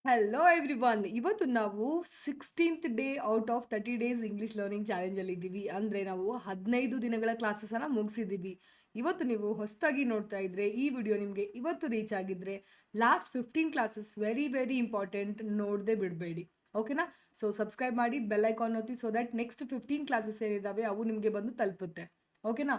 Hello everyone. ಇವತ್ತು ನಾವು 16th day out of 30 days English learning ಚಾಲೆಂಜಲ್ಲಿ ಇದ್ದೀವಿ. ಅಂದರೆ ನಾವು 15 ದಿನಗಳ ಕ್ಲಾಸಸನ್ನು ಮುಗಿಸಿದ್ದೀವಿ. ಇವತ್ತು ನೀವು ಹೊಸದಾಗಿ ನೋಡ್ತಾ ಇದ್ರೆ ಈ ವಿಡಿಯೋ ನಿಮಗೆ ಇವತ್ತು ರೀಚ್ ಆಗಿದ್ರೆ last 15 classes very very important, ನೋಡದೆ ಬಿಡಬೇಡಿ. ಓಕೆನಾ? ಸೊ ಸಬ್ಸ್ಕ್ರೈಬ್ ಮಾಡಿ, ಬೆಲ್ ಐಕಾನ್ ಒತ್ತಿ, ಸೊ ದಟ್ ನೆಕ್ಸ್ಟ್ 15 ಕ್ಲಾಸಸ್ ಏನಿದ್ದಾವೆ ಅವು ನಿಮಗೆ ಬಂದು ತಲುಪುತ್ತೆ. ಓಕೆನಾ?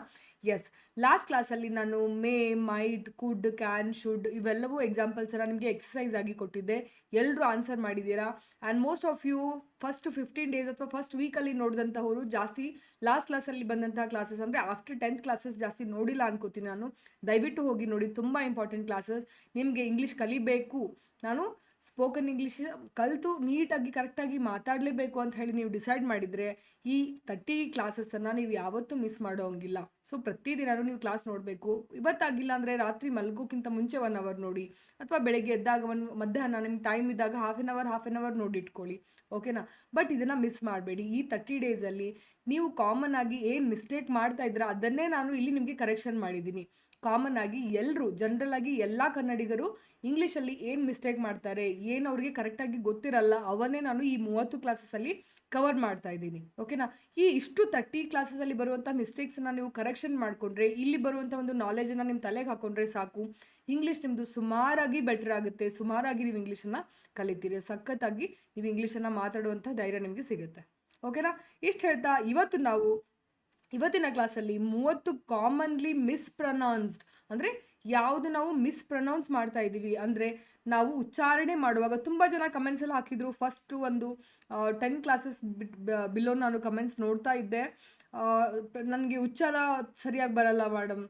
ಎಸ್, ಲಾಸ್ಟ್ ಕ್ಲಾಸಲ್ಲಿ ನಾನು may, might, could, can, should ಇವೆಲ್ಲವೂ ಎಕ್ಸಾಂಪಲ್ಸನ್ನು ನಿಮಗೆ ಎಕ್ಸಸೈಸ್ ಆಗಿ ಕೊಟ್ಟಿದ್ದೆ. ಎಲ್ಲರೂ ಆನ್ಸರ್ ಮಾಡಿದ್ದೀರಾ. And most of you first 15 days ಅಥವಾ ಫಸ್ಟ್ ವೀಕಲ್ಲಿ ನೋಡಿದಂಥವರು ಜಾಸ್ತಿ ಲಾಸ್ಟ್ ಕ್ಲಾಸಲ್ಲಿ ಬಂದಂತಹ ಕ್ಲಾಸಸ್ ಅಂದರೆ ಆಫ್ಟರ್ 10th ಕ್ಲಾಸಸ್ ಜಾಸ್ತಿ ನೋಡಿಲ್ಲ ಅನ್ಕೋತೀನಿ ನಾನು. ದಯವಿಟ್ಟು ಹೋಗಿ ನೋಡಿ, ತುಂಬ ಇಂಪಾರ್ಟೆಂಟ್ ಕ್ಲಾಸಸ್. ನಿಮಗೆ ಇಂಗ್ಲೀಷ್ ಕಲಿಬೇಕು, ನಾನು ಸ್ಪೋಕನ್ ಇಂಗ್ಲೀಷ್ ಕಲಿತು ನೀಟಾಗಿ ಕರೆಕ್ಟಾಗಿ ಮಾತಾಡಲೇಬೇಕು ಅಂತ ಹೇಳಿ ನೀವು ಡಿಸೈಡ್ ಮಾಡಿದರೆ ಈ 30 ಕ್ಲಾಸಸ್ಸನ್ನು ನೀವು ಯಾವತ್ತೂ ಮಿಸ್ ಮಾಡೋಂಗಿಲ್ಲ. ಸೊ ಪ್ರತಿದಿನವೂ ನೀವು ಕ್ಲಾಸ್ ನೋಡಬೇಕು. ಇವತ್ತಾಗಿಲ್ಲ ಅಂದರೆ ರಾತ್ರಿ ಮಲಗೋಕ್ಕಿಂತ ಮುಂಚೆ 1 ಅವರ್ ನೋಡಿ, ಅಥವಾ ಬೆಳಗ್ಗೆ ಎದ್ದಾಗ ಮಧ್ಯಾಹ್ನ ನಿಮ್ಗೆ ಟೈಮ್ ಇದ್ದಾಗ ಹಾಫ್ ಆನ್ ಅವರ್ ನೋಡಿ ಇಟ್ಕೊಳ್ಳಿ. ಓಕೆನಾ? ಬಟ್ ಇದನ್ನು ಮಿಸ್ ಮಾಡಬೇಡಿ. ಈ 30 ಡೇಸಲ್ಲಿ ನೀವು ಕಾಮನ್ ಆಗಿ ಏನು ಮಿಸ್ಟೇಕ್ ಮಾಡ್ತಾ ಇದ್ದೀರಾ ಅದನ್ನೇ ನಾನು ಇಲ್ಲಿ ನಿಮಗೆ ಕರೆಕ್ಷನ್ ಮಾಡಿದ್ದೀನಿ. ಕಾಮನ್ ಆಗಿ ಎಲ್ಲರೂ ಜನರಲ್ ಆಗಿ ಎಲ್ಲ ಕನ್ನಡಿಗರು ಇಂಗ್ಲೀಷಲ್ಲಿ ಏನು ಮಿಸ್ಟೇಕ್ ಮಾಡ್ತಾರೆ, ಏನು ಅವ್ರಿಗೆ ಕರೆಕ್ಟಾಗಿ ಗೊತ್ತಿರಲ್ಲ, ಅವನ್ನೇ ನಾನು ಈ 30 ಕ್ಲಾಸಸಲ್ಲಿ ಕವರ್ ಮಾಡ್ತಾ ಇದ್ದೀನಿ. ಓಕೆನಾ? ಈ ಇಷ್ಟು 30 ಕ್ಲಾಸಸಲ್ಲಿ ಬರುವಂಥ ಮಿಸ್ಟೇಕ್ಸನ್ನು ನೀವು ಕರೆಕ್ಷನ್ ಮಾಡಿಕೊಂಡ್ರೆ, ಇಲ್ಲಿ ಬರುವಂಥ ಒಂದು ನಾಲೆಜನ್ನು ನಿಮ್ಮ ತಲೆಗೆ ಹಾಕೊಂಡ್ರೆ ಸಾಕು, ಇಂಗ್ಲೀಷ್ ನಿಮ್ಮದು ಸುಮಾರಾಗಿ ಬೆಟರ್ ಆಗುತ್ತೆ. ಸುಮಾರಾಗಿ ನೀವು ಇಂಗ್ಲೀಷನ್ನು ಕಲಿತೀರಿ, ಸಖತ್ತಾಗಿ ನೀವು ಇಂಗ್ಲೀಷನ್ನು ಮಾತಾಡುವಂಥ ಧೈರ್ಯ ನಿಮಗೆ ಸಿಗುತ್ತೆ. ಓಕೆನಾ? ಇಷ್ಟು ಹೇಳ್ತಾ ಇವತ್ತಿನ ಕ್ಲಾಸಲ್ಲಿ 30 ಕಾಮನ್ಲಿ ಮಿಸ್ಪ್ರನೌನ್ಸ್ಡ್, ಅಂದರೆ ಯಾವುದು ನಾವು ಮಿಸ್ಪ್ರನೌನ್ಸ್ ಮಾಡ್ತಾ ಇದ್ದೀವಿ, ಅಂದರೆ ನಾವು ಉಚ್ಚಾರಣೆ ಮಾಡುವಾಗ ತುಂಬ ಜನ ಕಮೆಂಟ್ಸಲ್ಲಿ ಹಾಕಿದ್ರು. ಫಸ್ಟ್ ಒಂದು 10 ಕ್ಲಾಸಸ್ ಬಿಲೋ ನಾನು ಕಮೆಂಟ್ಸ್ ನೋಡ್ತಾ ಇದ್ದೆ. ನನಗೆ ಉಚ್ಚಾರ ಸರಿಯಾಗಿ ಬರಲ್ಲ ಮೇಡಮ್,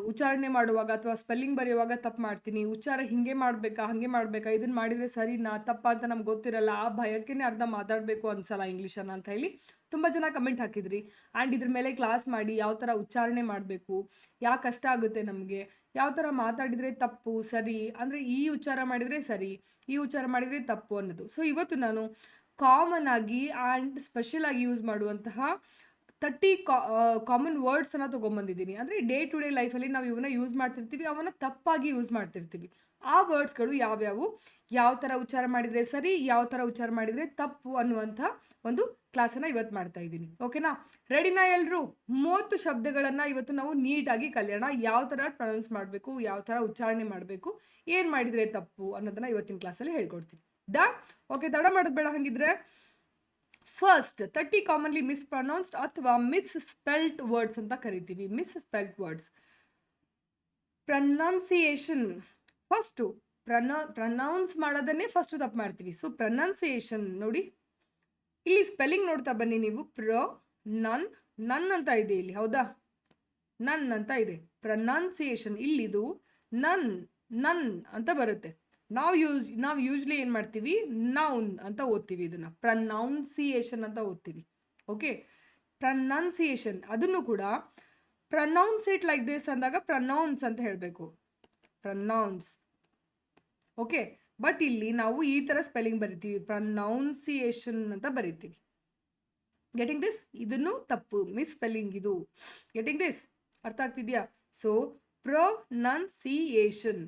ಉಚ್ಚಾರಣೆ ಮಾಡುವಾಗ ಅಥವಾ ಸ್ಪೆಲ್ಲಿಂಗ್ ಬರೆಯುವಾಗ ತಪ್ಪು ಮಾಡ್ತೀನಿ, ಉಚ್ಚಾರ ಹಿಂಗೆ ಮಾಡಬೇಕಾ ಹಾಗೆ ಮಾಡಬೇಕಾ, ಇದನ್ನು ಮಾಡಿದರೆ ಸರಿನಾ ತಪ್ಪ ಅಂತ ನಮ್ಗೆ ಗೊತ್ತಿರಲ್ಲ, ಆ ಭಯಕ್ಕೇ ಅರ್ಧ ಮಾತಾಡಬೇಕು ಅನ್ಸಲ್ಲ ಇಂಗ್ಲೀಷನ್ನು ಅಂತ ಹೇಳಿ ತುಂಬ ಜನ ಕಮೆಂಟ್ ಹಾಕಿದ್ರಿ. ಆ್ಯಂಡ್ ಇದ್ರ ಮೇಲೆ ಕ್ಲಾಸ್ ಮಾಡಿ ಯಾವ ಥರ ಉಚ್ಚಾರಣೆ ಮಾಡಬೇಕು, ಯಾಕೆ ಕಷ್ಟ ಆಗುತ್ತೆ ನಮಗೆ, ಯಾವ ಥರ ಮಾತಾಡಿದರೆ ತಪ್ಪು ಸರಿ, ಅಂದರೆ ಈ ಉಚ್ಚಾರ ಮಾಡಿದರೆ ಸರಿ, ಈ ಉಚ್ಚಾರ ಮಾಡಿದರೆ ತಪ್ಪು ಅನ್ನೋದು. ಸೊ ಇವತ್ತು ನಾನು ಕಾಮನ್ ಆಗಿ ಆ್ಯಂಡ್ ಸ್ಪೆಷಲ್ ಆಗಿ ಯೂಸ್ ಮಾಡುವಂತಹ 30 ಕಾಮನ್ ವರ್ಡ್ಸನ್ನು ತೊಗೊಂಬಂದಿದ್ದೀನಿ. ಅಂದರೆ ಡೇ ಟು ಡೇ ಲೈಫಲ್ಲಿ ನಾವು ಇವನ್ನ ಯೂಸ್ ಮಾಡ್ತಿರ್ತೀವಿ, ಅವನ್ನ ತಪ್ಪಾಗಿ ಯೂಸ್ ಮಾಡ್ತಿರ್ತೀವಿ. ಆ ವರ್ಡ್ಸ್ಗಳು ಯಾವ್ಯಾವು, ಯಾವ ಥರ ಉಚ್ಚಾರ ಮಾಡಿದರೆ ಸರಿ, ಯಾವ ಥರ ಉಚ್ಚಾರ ಮಾಡಿದರೆ ತಪ್ಪು ಅನ್ನುವಂಥ ಒಂದು ಕ್ಲಾಸನ್ನು ಇವತ್ತು ಮಾಡ್ತಾ ಇದ್ದೀನಿ. ಓಕೆನಾ? ರೆಡಿನಾ ಎಲ್ಲರೂ? 30 ಶಬ್ದಗಳನ್ನು ಇವತ್ತು ನಾವು ನೀಟಾಗಿ ಕಲಿಯೋಣ. ಯಾವ ಥರ ಪ್ರೊನೌನ್ಸ್ ಮಾಡಬೇಕು, ಯಾವ ಥರ ಉಚ್ಚಾರಣೆ ಮಾಡಬೇಕು, ಏನು ಮಾಡಿದರೆ ತಪ್ಪು ಅನ್ನೋದನ್ನು ಇವತ್ತಿನ ಕ್ಲಾಸಲ್ಲಿ ಹೇಳ್ಕೊಡ್ತೀನಿ. ಓಕೆ, ತಡ ಮಾಡೋದು ಬೇಡ. ಹಾಗಿದ್ರೆ ಫಸ್ಟ್ 30 ಕಾಮನ್ಲಿ ಮಿಸ್ಪ್ರೊನೌನ್ಸ್ಡ್ ಅಥವಾ ಮಿಸ್ ಸ್ಪೆಲ್ಟ್ ವರ್ಡ್ಸ್ ಅಂತ ಕರಿತೀವಿ. Misspelt words. Pronunciation first, pronounce ಮಾಡೋದನ್ನೇ ಫಸ್ಟ್ ತಪ್ಪು ಮಾಡ್ತೀವಿ. ಸೊ ಪ್ರೊನೌನ್ಸಿಯೇಷನ್ ನೋಡಿ, ಇಲ್ಲಿ ಸ್ಪೆಲ್ಲಿಂಗ್ ನೋಡ್ತಾ ಬನ್ನಿ ನೀವು. ನನ್ ಅಂತ ಇದೆ ಇಲ್ಲಿ, ಹೌದಾ? ನನ್ ಅಂತ ಇದೆ. ಪ್ರೊನೌನ್ಸಿಯೇಷನ್ ಇಲ್ಲಿದು ನನ್ ಅಂತ ಬರುತ್ತೆ. ನಾವು ಯೂಶ್ಲಿ ಏನು ಮಾಡ್ತೀವಿ, ನೌನ್ ಅಂತ ಓದ್ತೀವಿ, ಇದನ್ನು ಪ್ರೊನೌನ್ಸಿಯೇಷನ್ ಅಂತ ಓದ್ತೀವಿ. ಓಕೆ, ಪ್ರೊನೌನ್ಸಿಯೇಷನ್ ಅದನ್ನು ಕೂಡ ಪ್ರೊನೌನ್ಸ್ ಇಟ್ ಲೈಕ್ ದಿಸ್ ಅಂದಾಗ ಪ್ರೊನೌನ್ಸ್ ಅಂತ ಹೇಳಬೇಕು, ಪ್ರೊನೌನ್ಸ್. ಓಕೆ, ಬಟ್ ಇಲ್ಲಿ ನಾವು ಈ ಥರ ಸ್ಪೆಲ್ಲಿಂಗ್ ಬರಿತೀವಿ, ಪ್ರೊನೌನ್ಸಿಯೇಷನ್ ಅಂತ ಬರಿತೀವಿ. Getting this? ಇದನ್ನು ತಪ್ಪು, ಮಿಸ್ ಸ್ಪೆಲ್ಲಿಂಗ್ ಇದು. Getting this? ಅರ್ಥ ಆಗ್ತಿದೆಯಾ? ಸೊ ಪ್ರೊನೌನ್ಸಿಯೇಷನ್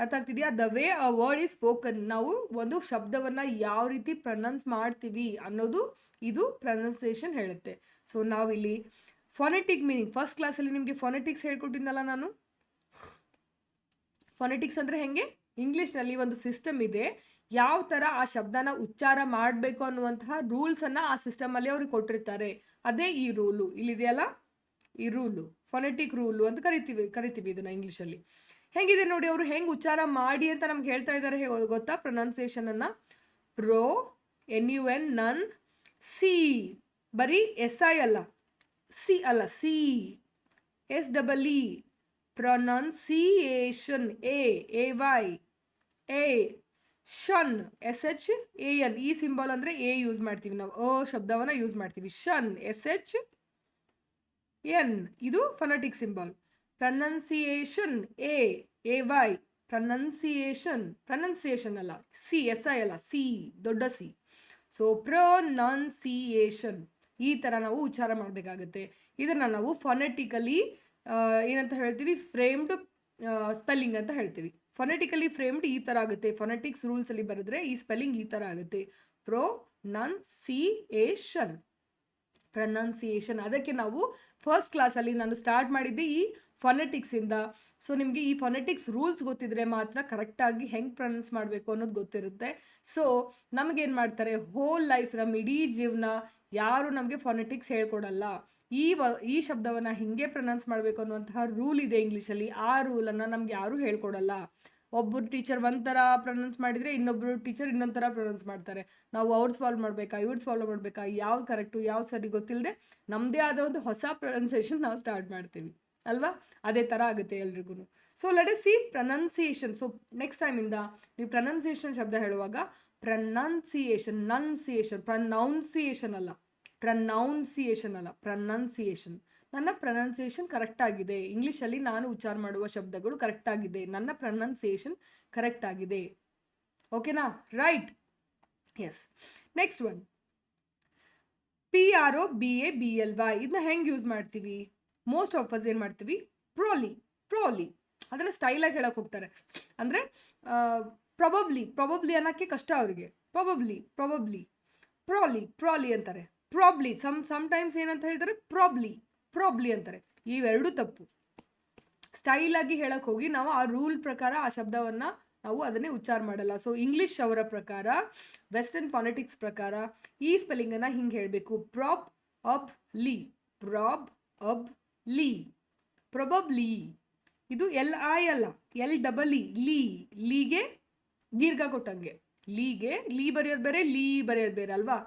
ಅರ್ಥ ಆಗ್ತಿದೆಯಾ? The way a word is spoken, ನಾವು ಒಂದು ಶಬ್ದವನ್ನು ಯಾವ ರೀತಿ ಪ್ರೊನೌನ್ಸ್ ಮಾಡ್ತೀವಿ ಅನ್ನೋದು ಇದು ಪ್ರೊನೌನ್ಸಿಯೇಷನ್ ಹೇಳುತ್ತೆ. ಸೊ ನಾವಿಲ್ಲಿ ಫೊನೆಟಿಕ್ ಮೀನಿಂಗ್, ಫಸ್ಟ್ ಕ್ಲಾಸಲ್ಲಿ ನಿಮಗೆ ಫೊನೆಟಿಕ್ಸ್ ಹೇಳ್ಕೊಟ್ಟಿದ್ದಲ್ಲ ನಾನು. ಫೊನೆಟಿಕ್ಸ್ ಅಂದರೆ ಹೆಂಗೆ, ಇಂಗ್ಲೀಷ್ನಲ್ಲಿ ಒಂದು ಸಿಸ್ಟಮ್ ಇದೆ, ಯಾವ ಥರ ಆ ಶಬ್ದನ ಉಚ್ಚಾರ ಮಾಡಬೇಕು ಅನ್ನುವಂತಹ ರೂಲ್ಸನ್ನು ಆ ಸಿಸ್ಟಮಲ್ಲಿ ಅವ್ರಿಗೆ ಕೊಟ್ಟಿರ್ತಾರೆ. ಅದೇ ಈ ರೂಲು ಇಲ್ಲಿದೆಯಲ್ಲ, ಈ ರೂಲು ಫೊನೆಟಿಕ್ ರೂಲು ಅಂತ ಕರಿತೀವಿ ಇದನ್ನು ಇಂಗ್ಲೀಷಲ್ಲಿ. ಹೆಂಗಿದೆ ನೋಡಿ, ಅವರು ಹೆಂಗೆ ಉಚ್ಚಾರ ಮಾಡಿ ಅಂತ ನಮ್ಗೆ ಹೇಳ್ತಾ ಇದ್ದಾರೆ ಗೊತ್ತಾ? ಪ್ರೊನೌನ್ಸಿಯೇಷನನ್ನು NUN ನನ್, ಸಿ ಬರೀ SI ಅಲ್ಲ, C SEE, pronunciation AY, ಶನ್ SHAN, ಈ ಸಿಂಬಲ್ ಅಂದರೆ ಎ ಯೂಸ್ ಮಾಡ್ತೀವಿ ನಾವು, ಶಬ್ದವನ್ನು ಯೂಸ್ ಮಾಡ್ತೀವಿ. ಶನ್ SHN, ಇದು phonetic symbol. Pronunciation AY, pronunciation ಅಲ್ಲ, SI ಅಲ್ಲ, ಸಿ ದೊಡ್ಡ ಸಿ. ಸೊ ಪ್ರೊನೌನ್ಸಿಯೇಷನ್ ಈ ಥರ ನಾವು ಉಚ್ಚಾರ ಮಾಡಬೇಕಾಗುತ್ತೆ. ಇದನ್ನು ನಾವು ಫೊನೆಟಿಕಲಿ ಏನಂತ ಹೇಳ್ತೀವಿ, ಫ್ರೇಮ್ಡ್ ಸ್ಪೆಲ್ಲಿಂಗ್ ಅಂತ ಹೇಳ್ತೀವಿ. ಫೊನೆಟಿಕಲಿ ಫ್ರೇಮ್ಡ್ ಈ ಥರ ಆಗುತ್ತೆ. ಫೊನೆಟಿಕ್ಸ್ ರೂಲ್ಸಲ್ಲಿ ಬರೆದ್ರೆ ಈ ಸ್ಪೆಲ್ಲಿಂಗ್ ಈ ಥರ ಆಗುತ್ತೆ. ಪ್ರೊನೌನ್ಸಿಯೇಷನ್. ಅದಕ್ಕೆ ನಾವು ಫಸ್ಟ್ ಕ್ಲಾಸಲ್ಲಿ ನಾನು ಸ್ಟಾರ್ಟ್ ಮಾಡಿದ್ದೆ ಈ ಫೊನೆಟಿಕ್ಸಿಂದ. ಸೊ ನಿಮಗೆ ಈ ಫೊನೆಟಿಕ್ಸ್ ರೂಲ್ಸ್ ಗೊತ್ತಿದ್ರೆ ಮಾತ್ರ ಕರೆಕ್ಟಾಗಿ ಹೆಂಗೆ ಪ್ರೊನೌನ್ಸ್ ಮಾಡಬೇಕು ಅನ್ನೋದು ಗೊತ್ತಿರುತ್ತೆ. ಸೊ ನಮಗೇನು ಮಾಡ್ತಾರೆ, ಹೋಲ್ ಲೈಫ್, ನಮ್ಮ ಇಡೀ ಜೀವನ ಯಾರು ನಮಗೆ ಫೊನೆಟಿಕ್ಸ್ ಹೇಳ್ಕೊಡಲ್ಲ. ಈ ಶಬ್ದವನ್ನು ಹಿಂಗೆ ಪ್ರೊನೌನ್ಸ್ ಮಾಡಬೇಕು ಅನ್ನುವಂತಹ ರೂಲ್ ಇದೆ ಇಂಗ್ಲೀಷಲ್ಲಿ. ಆ ರೂಲನ್ನು ನಮ್ಗೆ ಯಾರೂ ಹೇಳ್ಕೊಡಲ್ಲ. ಒಬ್ಬರು ಟೀಚರ್ ಒಂಥರ ಪ್ರೊನೌನ್ಸ್ ಮಾಡಿದರೆ ಇನ್ನೊಬ್ಬರು ಟೀಚರ್ ಇನ್ನೊಂದು ಥರ ಪ್ರೊನೌನ್ಸ್ ಮಾಡ್ತಾರೆ. ನಾವು ಅವ್ರದ್ದು ಫಾಲೋ ಮಾಡಬೇಕಾ, ಇವ್ರದ್ದು ಫಾಲೋ ಮಾಡಬೇಕಾ, ಯಾವ್ದು ಕರೆಕ್ಟು ಯಾವ್ದು ಸರಿ ಗೊತ್ತಿಲ್ಲದೆ ನಮ್ಮದೇ ಆದ ಒಂದು ಹೊಸ ಪ್ರೊನೌನ್ಸಿಯೇಷನ್ ನಾವು ಸ್ಟಾರ್ಟ್ ಮಾಡ್ತೀವಿ ಅಲ್ವಾ? ಅದೇ ಥರ ಆಗುತ್ತೆ ಎಲ್ರಿಗೂ. So let us see pronunciation. So next ಟೈಮಿಂದ ನೀವು ಪ್ರೊನೌನ್ಸಿಯೇಷನ್ ಶಬ್ದ ಹೇಳುವಾಗ ಪ್ರೊನೌನ್ಸಿಯೇಷನ್ ಅಲ್ಲ, ಪ್ರೊನೌನ್ಸಿಯೇಷನ್. ನನ್ನ ಪ್ರೊನೌನ್ಸಿಯೇಷನ್ ಕರೆಕ್ಟ್ ಆಗಿದೆ, ಇಂಗ್ಲೀಷಲ್ಲಿ ನಾನು ಉಚ್ಚಾರ ಮಾಡುವ ಶಬ್ದಗಳು ಕರೆಕ್ಟ್ ಆಗಿದೆ, ನನ್ನ ಪ್ರೊನೌನ್ಸಿಯೇಷನ್ ಕರೆಕ್ಟ್ ಆಗಿದೆ. ಓಕೆನಾ? Right. Yes. Next one, PROBABLY. ಇದನ್ನ ಹೆಂಗೆ ಯೂಸ್ ಮಾಡ್ತೀವಿ? ಮೋಸ್ಟ್ ಆಫ್ ಅಸ್ ಏನು ಮಾಡ್ತೀವಿ, ಪ್ರೋಲಿ ಅದನ್ನು ಸ್ಟೈಲಾಗಿ ಹೇಳಕ್ಕೆ ಹೋಗ್ತಾರೆ. ಅಂದರೆ ಪ್ರೊಬಬ್ಲಿ ಅನ್ನೋಕ್ಕೆ ಕಷ್ಟ ಅವರಿಗೆ. ಪ್ರಾಲಿ ಅಂತಾರೆ. ಪ್ರಾಬ್ಲಿ ಸಮ್ಟೈಮ್ಸ್ ಏನಂತ ಹೇಳ್ತಾರೆ, ಪ್ರಾಬ್ಲಿ ಅಂತಾರೆ. ಇವೆರಡೂ ತಪ್ಪು. ಸ್ಟೈಲಾಗಿ ಹೇಳಕ್ಕೆ ಹೋಗಿ ನಾವು ಆ ರೂಲ್ ಪ್ರಕಾರ ಆ ಶಬ್ದವನ್ನು ನಾವು ಅದನ್ನೇ ಉಚ್ಚಾರ ಮಾಡಲ್ಲ. ಸೊ ಇಂಗ್ಲೀಷ್ ಅವರ ಪ್ರಕಾರ, ವೆಸ್ಟರ್ನ್ ಫೊನೆಟಿಕ್ಸ್ ಪ್ರಕಾರ ಈ ಸ್ಪೆಲ್ಲಿಂಗನ್ನು ಹಿಂಗೆ ಹೇಳಬೇಕು, ಪ್ರಾಬಬ್ಲಿ. ಇದು LI ಅಲ್ಲ, LEE. ಲೀಗೆ ದೀರ್ಘ ಕೊಟ್ಟಂಗೆ. ಲೀ ಬರೆಯೋದು ಬೇರೆ, ಬರೆಯೋದು ಬೇರೆ ಅಲ್ವಾ?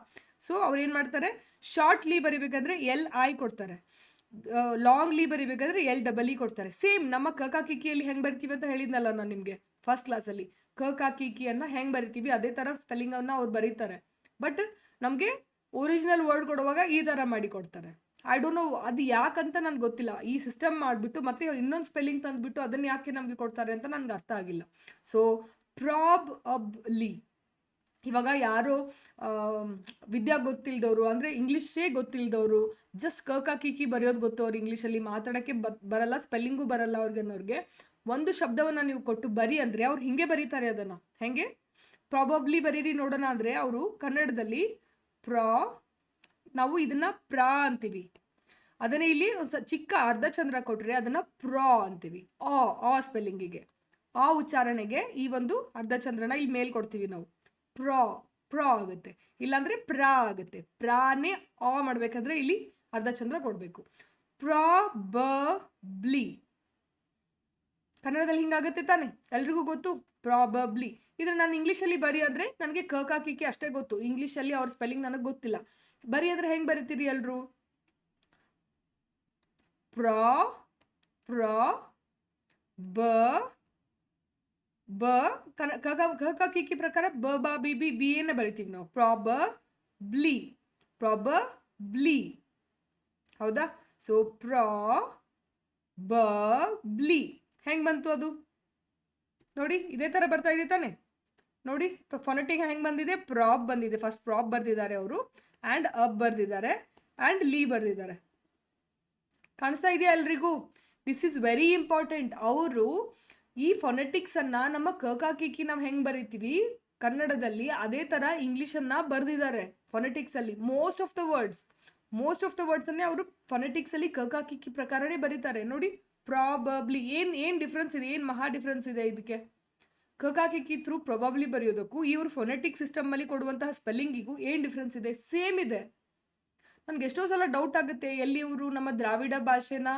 ಸೊ ಅವ್ರು ಏನು ಮಾಡ್ತಾರೆ, ಶಾರ್ಟ್ ಲೀ ಬರಿಬೇಕಾದ್ರೆ LI ಕೊಡ್ತಾರೆ, ಲಾಂಗ್ ಲೀ ಬರಿಬೇಕಾದ್ರೆ LEE ಕೊಡ್ತಾರೆ. ಸೇಮ್ ನಮ್ಮ ಕಿಕಿಯಲ್ಲಿ ಹೆಂಗೆ ಬರಿತೀವಿ ಅಂತ ಹೇಳಿದ್ನಲ್ಲ ನಾನು ನಿಮಗೆ ಫಸ್ಟ್ ಕ್ಲಾಸಲ್ಲಿ. ಕಿಕಿಯನ್ನು ಹೆಂಗೆ ಬರಿತೀವಿ ಅದೇ ಥರ ಸ್ಪೆಲ್ಲಿಂಗನ್ನು ಅವ್ರು ಬರೀತಾರೆ. ಬಟ್ ನಮಗೆ ಒರಿಜಿನಲ್ ವರ್ಡ್ ಕೊಡುವಾಗ ಈ ಥರ ಮಾಡಿ ಕೊಡ್ತಾರೆ. ಐ ಡೋಂಟ್ ನೋ ಅದು ಯಾಕಂತ ನನಗೆ ಗೊತ್ತಿಲ್ಲ. ಈ ಸಿಸ್ಟಮ್ ಮಾಡಿಬಿಟ್ಟು ಮತ್ತೆ ಇನ್ನೊಂದು ಸ್ಪೆಲ್ಲಿಂಗ್ ತಂದುಬಿಟ್ಟು ಅದನ್ನು ಯಾಕೆ ನಮಗೆ ಕೊಡ್ತಾರೆ ಅಂತ ನನಗೆ ಅರ್ಥ ಆಗಿಲ್ಲ. So probably. ಇವಾಗ ಯಾರೋ ವಿದ್ಯಾ ಗೊತ್ತಿಲ್ದವರು, ಅಂದರೆ ಇಂಗ್ಲೀಷೇ ಗೊತ್ತಿಲ್ದವರು, ಜಸ್ಟ್ ಕಿಕಿ ಬರೆಯೋದು ಗೊತ್ತು, ಅವ್ರು ಇಂಗ್ಲೀಷಲ್ಲಿ ಮಾತಾಡೋಕ್ಕೆ ಬರಲ್ಲ, ಸ್ಪೆಲ್ಲಿಂಗು ಬರಲ್ಲ ಅವ್ರಿಗೆ ಒಂದು ಶಬ್ದವನ್ನು ನೀವು ಕೊಟ್ಟು ಬರಿ ಅಂದರೆ ಅವ್ರು ಹಿಂಗೆ ಬರೀತಾರೆ. ಅದನ್ನು ಹೆಂಗೆ, ಪ್ರಾಬಬ್ಲಿ ಬರೀರಿ ನೋಡೋಣ ಅಂದರೆ ಅವರು ಕನ್ನಡದಲ್ಲಿ ನಾವು ಇದನ್ನು ಅಂತೀವಿ. ಅದನ್ನೇ ಇಲ್ಲಿ ಚಿಕ್ಕ ಅರ್ಧ ಚಂದ್ರ ಕೊಟ್ಟರೆ ಅದನ್ನು ಅಂತೀವಿ. ಆ ಸ್ಪೆಲ್ಲಿಂಗಿಗೆ, ಆ ಉಚ್ಚಾರಣೆಗೆ ಈ ಒಂದು ಅರ್ಧ ಚಂದ್ರನ ಇಲ್ಲಿ ಮೇಲ್ ಕೊಡ್ತೀವಿ ನಾವು. ಪ್ರಾ ಆಗುತ್ತೆ, ಇಲ್ಲಾಂದರೆ ಆಗುತ್ತೆ. ಪ್ರಾನೇ ಮಾಡಬೇಕಾದ್ರೆ ಇಲ್ಲಿ ಅರ್ಧ ಚಂದ್ರ ಕೊಡಬೇಕು. ಪ್ರಾಬಬ್ಲಿ ಕನ್ನಡದಲ್ಲಿ ಹಿಂಗಾಗುತ್ತೆ ತಾನೆ, ಎಲ್ರಿಗೂ ಗೊತ್ತು. ಪ್ರಾಬಬ್ಲಿ ಇದನ್ನು ನಾನು ಇಂಗ್ಲೀಷಲ್ಲಿ ಬರೆಯೋದ್ರೆ ನನಗೆ ಕಿಕಿ ಅಷ್ಟೇ ಗೊತ್ತು, ಇಂಗ್ಲೀಷಲ್ಲಿ ಅವ್ರ ಸ್ಪೆಲ್ಲಿಂಗ್ ನನಗೆ ಗೊತ್ತಿಲ್ಲ. ಬರೆಯೋದ್ರೆ ಹೆಂಗೆ ಬರಿತೀರಿ ಎಲ್ಲರೂ? ಕಿಕಿ ಪ್ರಕಾರ ಬಿ ಏನೇ ಬರಿತೀವಿ ನಾವು. ಪ್ರಾಬಬ್ಲಿ ಹೌದಾ? ಸೊ ಪ್ರಾಬಬ್ಲಿ ಹೆಂಗೆ ಬಂತು ಅದು ನೋಡಿ, ಇದೇ ಥರ ಬರ್ತಾ ಇದೆ ತಾನೆ. ನೋಡಿ ಫೊನೆಟಿಕ್ ಹೆಂಗೆ ಬಂದಿದೆ, ಪ್ರಾಬ್ ಬಂದಿದೆ. ಫಸ್ಟ್ ಪ್ರಾಬ್ ಬರ್ದಿದ್ದಾರೆ ಅವರು, ಆ್ಯಂಡ್ ಬರ್ದಿದ್ದಾರೆ, ಆ್ಯಂಡ್ ಲೀ ಬರ್ದಿದ್ದಾರೆ. ಕಾಣಿಸ್ತಾ ಇದೆಯಾ ಎಲ್ರಿಗೂ? This is very important. ಅವರು ಈ ಫೊನೆಟಿಕ್ಸನ್ನು ನಮ್ಮ ಕಿಕಿ ನಾವು ಹೆಂಗೆ ಬರಿತೀವಿ ಕನ್ನಡದಲ್ಲಿ ಅದೇ ಥರ ಇಂಗ್ಲೀಷನ್ನು ಬರೆದಿದ್ದಾರೆ ಫೊನೆಟಿಕ್ಸಲ್ಲಿ. ಮೋಸ್ಟ್ ಆಫ್ ದ ವರ್ಡ್ಸನ್ನೇ ಅವರು ಫೊನೆಟಿಕ್ಸಲ್ಲಿ ಕಿಕಿ ಪ್ರಕಾರನೇ ಬರೀತಾರೆ. ನೋಡಿ ಪ್ರಾಬಬ್ಲಿ ಏನು ಡಿಫ್ರೆನ್ಸ್ ಇದೆ, ಏನು ಮಹಾ ಡಿಫ್ರೆನ್ಸ್ ಇದೆ ಇದಕ್ಕೆ. ಕಿಕಿ ಥ್ರೂ ಪ್ರೊಬಬ್ಲಿ ಬರೆಯೋದಕ್ಕೂ ಇವರು ಫೊನೆಟಿಕ್ ಸಿಸ್ಟಮಲ್ಲಿ ಕೊಡುವಂತಹ ಸ್ಪೆಲ್ಲಿಂಗಿಗೂ ಏನು ಡಿಫ್ರೆನ್ಸ್ ಇದೆ? ಸೇಮ್ ಇದೆ. ನನಗೆ ಎಷ್ಟೋ ಸಲ ಡೌಟ್ ಆಗುತ್ತೆ, ಎಲ್ಲಿ ಇವರು ನಮ್ಮ ದ್ರಾವಿಡ ಭಾಷೆನ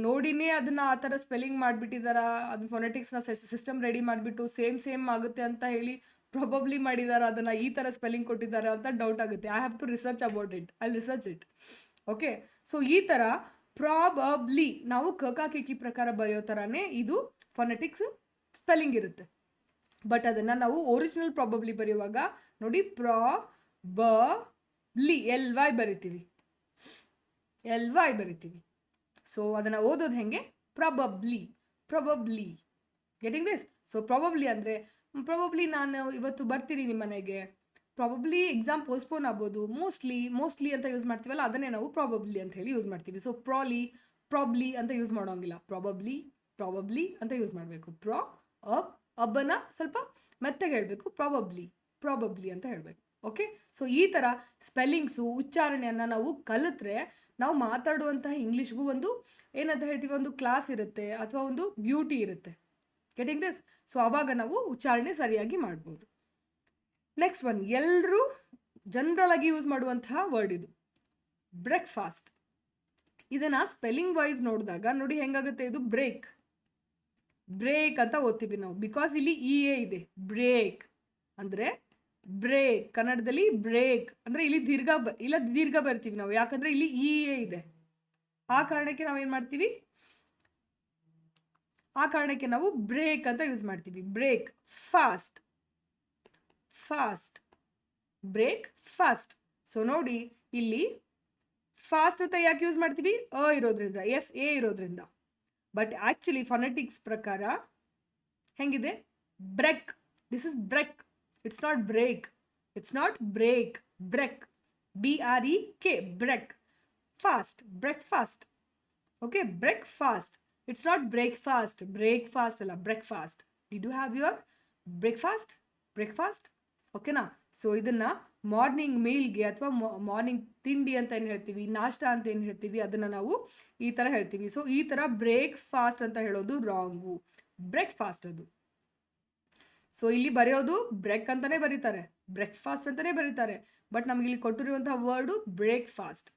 ನೋಡಿನೇ ಅದನ್ನು ಆ ಥರ ಸ್ಪೆಲ್ಲಿಂಗ್ ಮಾಡಿಬಿಟ್ಟಿದಾರ, ಅದನ್ನ ಫೊನೆಟಿಕ್ಸ್ನ ಸಿಸ್ಟಮ್ ರೆಡಿ ಮಾಡಿಬಿಟ್ಟು ಸೇಮ್ ಆಗುತ್ತೆ ಅಂತ ಹೇಳಿ ಪ್ರೊಬಬ್ಲಿ ಮಾಡಿದಾರ, ಅದನ್ನು ಈ ಥರ ಸ್ಪೆಲ್ಲಿಂಗ್ ಕೊಟ್ಟಿದ್ದಾರೆ ಅಂತ ಡೌಟ್ ಆಗುತ್ತೆ. I have to research about it. I research it. Okay, so ಈ ಥರ ಪ್ರಾಬಬ್ಲಿ ನಾವು ಕಿಕಿ ಪ್ರಕಾರ ಬರೆಯೋ ಥರನೇ ಇದು ಫೊನೆಟಿಕ್ಸ್ ಸ್ಪೆಲ್ಲಿಂಗ್ ಇರುತ್ತೆ. ಬಟ್ ಅದನ್ನು ನಾವು ಒರಿಜಿನಲ್ ಪ್ರಾಬಬ್ಲಿ ಬರೆಯುವಾಗ ನೋಡಿ ಪ್ರಾಬಬ್ಲಿ LY ಬರಿತೀವಿ. ಸೊ ಅದನ್ನು ಓದೋದು ಹೆಂಗೆ? Probably getting this? So probably ಅಂದರೆ ನಾನು ಇವತ್ತು ಬರ್ತೀನಿ ನಿಮ್ಮ ಮನೆಗೆ, ಪ್ರಾಬಬ್ಲಿ ಎಕ್ಸಾಮ್ ಪೋಸ್ಟ್ಪೋನ್ ಆಗ್ಬೋದು, ಮೋಸ್ಟ್ಲಿ ಅಂತ ಯೂಸ್ ಮಾಡ್ತೀವಲ್ಲ, ಅದನ್ನೇ ನಾವು ಪ್ರಾಬಬ್ಲಿ ಅಂತ ಹೇಳಿ ಯೂಸ್ ಮಾಡ್ತೀವಿ. ಸೊ ಪ್ರಾಬ್ಲಿ ಅಂತ ಯೂಸ್ ಮಾಡೋಂಗಿಲ್ಲ. ಪ್ರಾಬಬ್ಲಿ ಅಂತ ಯೂಸ್ ಮಾಡಬೇಕು. ಅಬ್ಬನ ಸ್ವಲ್ಪ ಮೆತ್ತಗೆ ಹೇಳಬೇಕು, ಪ್ರಾಬಬ್ಲಿ ಅಂತ ಹೇಳಬೇಕು. ಓಕೆ, ಸೊ ಈ ಥರ ಸ್ಪೆಲ್ಲಿಂಗ್ಸು ಉಚ್ಚಾರಣೆಯನ್ನು ನಾವು ಕಲಿತ್ರೆ ನಾವು ಮಾತಾಡುವಂತಹ ಇಂಗ್ಲೀಷ್ಗೂ ಒಂದು ಏನಂತ ಹೇಳ್ತೀವಿ, ಒಂದು ಕ್ಲಾಸ್ ಇರುತ್ತೆ ಅಥವಾ ಒಂದು ಬ್ಯೂಟಿ ಇರುತ್ತೆ. Getting this? ಸೊ ಆವಾಗ ನಾವು ಉಚ್ಚಾರಣೆ ಸರಿಯಾಗಿ ಮಾಡ್ಬೋದು. ನೆಕ್ಸ್ಟ್ ಒನ್, ಎಲ್ಲರೂ ಜನರಲ್ ಆಗಿ ಯೂಸ್ ಮಾಡುವಂತಹ ವರ್ಡ್ ಇದು, ಬ್ರೇಕ್ಫಾಸ್ಟ್. ಇದನ್ನ ಸ್ಪೆಲ್ಲಿಂಗ್ ವೈಸ್ ನೋಡಿದಾಗ ನೋಡಿ ಹೆಂಗಾಗುತ್ತೆ, ಇದು ಬ್ರೇಕ್ ಅಂತ ಓದ್ತೀವಿ ನಾವು, ಬಿಕಾಸ್ ಇಲ್ಲಿ ಎ ಇದೆ. ಬ್ರೇಕ್ ಅಂದ್ರೆ ಬ್ರೇಕ್, ಕನ್ನಡದಲ್ಲಿ ಬ್ರೇಕ್ ಅಂದ್ರೆ ಇಲ್ಲಿ ದೀರ್ಘ ಬರ್ತೀವಿ ನಾವು, ಯಾಕಂದ್ರೆ ಇಲ್ಲಿ ಎ ಇದೆ. ಆ ಕಾರಣಕ್ಕೆ ನಾವೇನ್ ಮಾಡ್ತೀವಿ, ಆ ಕಾರಣಕ್ಕೆ ನಾವು ಬ್ರೇಕ್ ಅಂತ ಯೂಸ್ ಮಾಡ್ತೀವಿ. Breakfast, breakfast. So ನೋಡಿ ಇಲ್ಲಿ ಫಾಸ್ಟ್ ಅಂತ ಯಾಕೆ ಯೂಸ್ ಮಾಡ್ತೀವಿ, ಇರೋದ್ರಿಂದ, FA ಇರೋದ್ರಿಂದ. ಬಟ್ ಆಕ್ಚುಲಿ ಫೊನೆಟಿಕ್ಸ್ ಪ್ರಕಾರ ಹೆಂಗಿದೆ, brek. This is brek, it's not break, brek, BREK, brek. Fast, breakfast. Okay, breakfast. It's not breakfast ಅಲ್ಲ, breakfast. Did you have your breakfast? ಓಕೆನಾ? ಸೊ ಇದನ್ನ ಮಾರ್ನಿಂಗ್ ಮೀಲ್ಗೆ ಅಥವಾ ಮಾರ್ನಿಂಗ್ ತಿಂಡಿ ಅಂತ ಏನು ಹೇಳ್ತೀವಿ, ನಾಷ್ಟ ಅಂತ ಏನು ಹೇಳ್ತೀವಿ, ಅದನ್ನು ನಾವು ಈ ಥರ ಹೇಳ್ತೀವಿ. ಸೊ ಈ ಥರ ಬ್ರೇಕ್ಫಾಸ್ಟ್ ಅಂತ ಹೇಳೋದು ರಾಂಗು, ಬ್ರೇಕ್ಫಾಸ್ಟ್ ಅದು. ಸೊ ಇಲ್ಲಿ ಬರೆಯೋದು ಬ್ರೇಕ್ ಅಂತಾನೆ ಬರೀತಾರೆ, ಬ್ರೇಕ್ಫಾಸ್ಟ್ ಅಂತಾನೆ ಬರೀತಾರೆ. ಬಟ್ ನಮ್ಗೆ ಇಲ್ಲಿ ಕೊಟ್ಟಿರುವಂತಹ ವರ್ಡು ಬ್ರೇಕ್ಫಾಸ್ಟ್.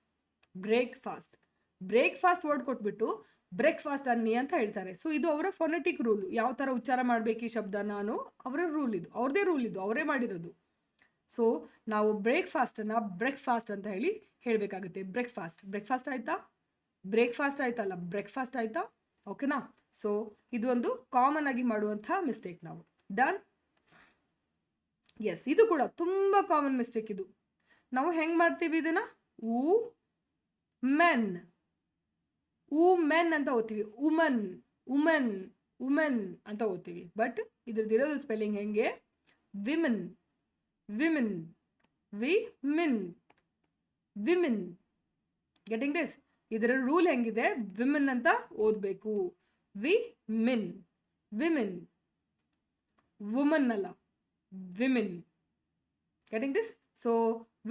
ವರ್ಡ್ ಕೊಟ್ಬಿಟ್ಟು ಬ್ರೇಕ್ಫಾಸ್ಟ್ ಅನ್ನಿ ಅಂತ ಹೇಳ್ತಾರೆ. ಸೊ ಇದು ಅವರ ಫೊನೆಟಿಕ್ ರೂಲ್, ಯಾವ ಥರ ಉಚ್ಚಾರ ಮಾಡಬೇಕು ಈ ಶಬ್ದನ ಅನ್ನೋ ಅವರ ರೂಲ್ ಇದು, ಅವ್ರದೇ ರೂಲ್ ಇದು, ಅವರೇ ಮಾಡಿರೋದು. ಸೊ ನಾವು ಬ್ರೇಕ್ಫಾಸ್ಟನ್ನು ಬ್ರೇಕ್ಫಾಸ್ಟ್ ಅಂತ ಹೇಳಬೇಕಾಗುತ್ತೆ. ಬ್ರೇಕ್ಫಾಸ್ಟ್ ಆಯ್ತಾ, ಬ್ರೇಕ್ಫಾಸ್ಟ್ ಆಯ್ತಲ್ಲ, ಬ್ರೇಕ್ಫಾಸ್ಟ್ ಆಯ್ತಾ? ಓಕೆನಾ? ಸೊ ಇದು ಒಂದು ಕಾಮನ್ ಆಗಿ ಮಾಡುವಂಥ ಮಿಸ್ಟೇಕ್. ನಾವು ಡನ್? ಎಸ್, ಇದು ಕೂಡ ತುಂಬ ಕಾಮನ್ ಮಿಸ್ಟೇಕ್ ಇದು. ನಾವು ಹೆಂಗೆ ಮಾಡ್ತೀವಿ ಇದನ್ನ, ಮೆನ್ ಅಂತ ಓದ್ತೀವಿ, ಉಮೆನ್ ಅಂತ ಓದ್ತೀವಿ. ಬಟ್ ಇದ್ರದ್ದಿರೋದು ಸ್ಪೆಲ್ಲಿಂಗ್ ಹೆಂಗೆ, ವಿಮೆನ್. Getting this? ಇದರ ರೂಲ್ ಹೆಂಗಿದೆ, ವಿಮೆನ್ ಅಂತ ಓದಬೇಕು, ವಿಮೆನ್, ವುಮನ್ ಅಲ್ಲ, women. Getting this? So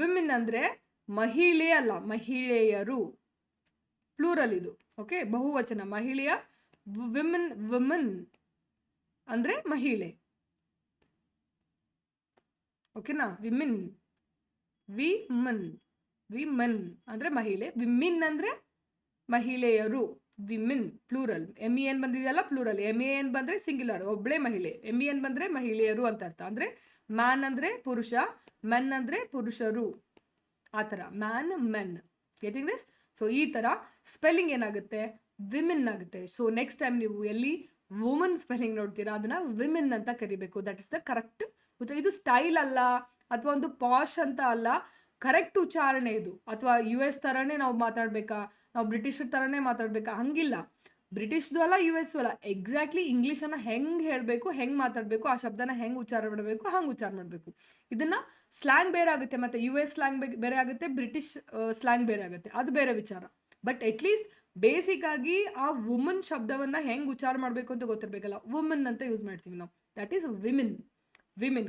women ಅಂದ್ರೆ ಮಹಿಳೆ ಅಲ್ಲ, ಮಹಿಳೆಯರು, ಪ್ಲೂರಲ್ ಇದು. ಓಕೆ, ಬಹುವಚನ, ಮಹಿಳೆಯ, ವಿಮೆನ್ ಅಂದ್ರೆ ಮಹಿಳೆ. ಓಕೆನಾ? ವಿಮೆನ್ ಅಂದ್ರೆ ಮಹಿಳೆ, ವಿಮೆನ್ ಅಂದ್ರೆ ಮಹಿಳೆಯರು, ವಿಮೆನ್ ಪ್ಲೂರಲ್. MEN ಬಂದಿದೆಯಲ್ಲ ಪ್ಲೂರಲ್, MEN ಬಂದ್ರೆ ಸಿಂಗ್ಯುಲರ್, ಒಬ್ಳೆ ಮಹಿಳೆ. MEN ಬಂದ್ರೆ ಮಹಿಳೆಯರು ಅಂತ ಅರ್ಥ. ಅಂದ್ರೆ ಮ್ಯಾನ್ ಅಂದ್ರೆ ಪುರುಷ, ಮೆನ್ ಅಂದ್ರೆ ಪುರುಷರು, ಆ ಥರ ಮೆನ್. Getting this? ಸೊ ಈ ಥರ ಸ್ಪೆಲ್ಲಿಂಗ್ ಏನಾಗುತ್ತೆ, ವಿಮೆನ್ ಆಗುತ್ತೆ. ಸೊ ನೆಕ್ಸ್ಟ್ ಟೈಮ್ ನೀವು ಎಲ್ಲಿ ವುಮನ್ ಸ್ಪೆಲ್ಲಿಂಗ್ ನೋಡ್ತೀರಾ ಅದನ್ನ ವಿಮೆನ್ ಅಂತ ಕರಿಬೇಕು. That is the correct. ಇದು ಸ್ಟೈಲ್ ಅಲ್ಲ ಅಥವಾ ಒಂದು ಪಾಶ್ ಅಂತ ಅಲ್ಲ, ಕರೆಕ್ಟ್ ಉಚ್ಚಾರಣೆ ಇದು. ಅಥವಾ US ಥರನೇ ನಾವು ಮಾತಾಡ್ಬೇಕಾ, ನಾವು ಬ್ರಿಟಿಷರ್ ಥರನೇ ಮಾತಾಡ್ಬೇಕಾ, ಹಂಗಿಲ್ಲ. ಬ್ರಿಟಿಷ್ದು ಅಲ್ಲ, US ಅಲ್ಲ, ಎಕ್ಸಾಕ್ಟ್ಲಿ ಇಂಗ್ಲೀಷನ್ನು ಹೆಂಗೆ ಹೇಳಬೇಕು, ಹೆಂಗೆ ಮಾತಾಡಬೇಕು, ಆ ಶಬ್ದನ ಹೆಂಗೆ ಉಚ್ಚಾರ ಮಾಡಬೇಕು, ಹಂಗೆ ಉಚ್ಚಾರ ಮಾಡಬೇಕು. ಇದನ್ನ ಸ್ಲ್ಯಾಂಗ್ ಬೇರೆ ಆಗುತ್ತೆ, ಮತ್ತು US ಸ್ಲ್ಯಾಂಗ್ ಬೇರೆ ಆಗುತ್ತೆ, ಬ್ರಿಟಿಷ್ ಸ್ಲ್ಯಾಂಗ್ ಬೇರೆ ಆಗುತ್ತೆ, ಅದು ಬೇರೆ ವಿಚಾರ. ಬಟ್ ಅಟ್ಲೀಸ್ಟ್ ಬೇಸಿಕ್ ಆಗಿ ಆ ವುಮನ್ ಶಬ್ದವನ್ನು ಹೆಂಗೆ ಉಚ್ಚಾರ ಮಾಡಬೇಕು ಅಂತ ಗೊತ್ತಿರಬೇಕಲ್ಲ, ವುಮನ್ ಅಂತ ಯೂಸ್ ಮಾಡ್ತೀವಿ ನಾವು. That is women.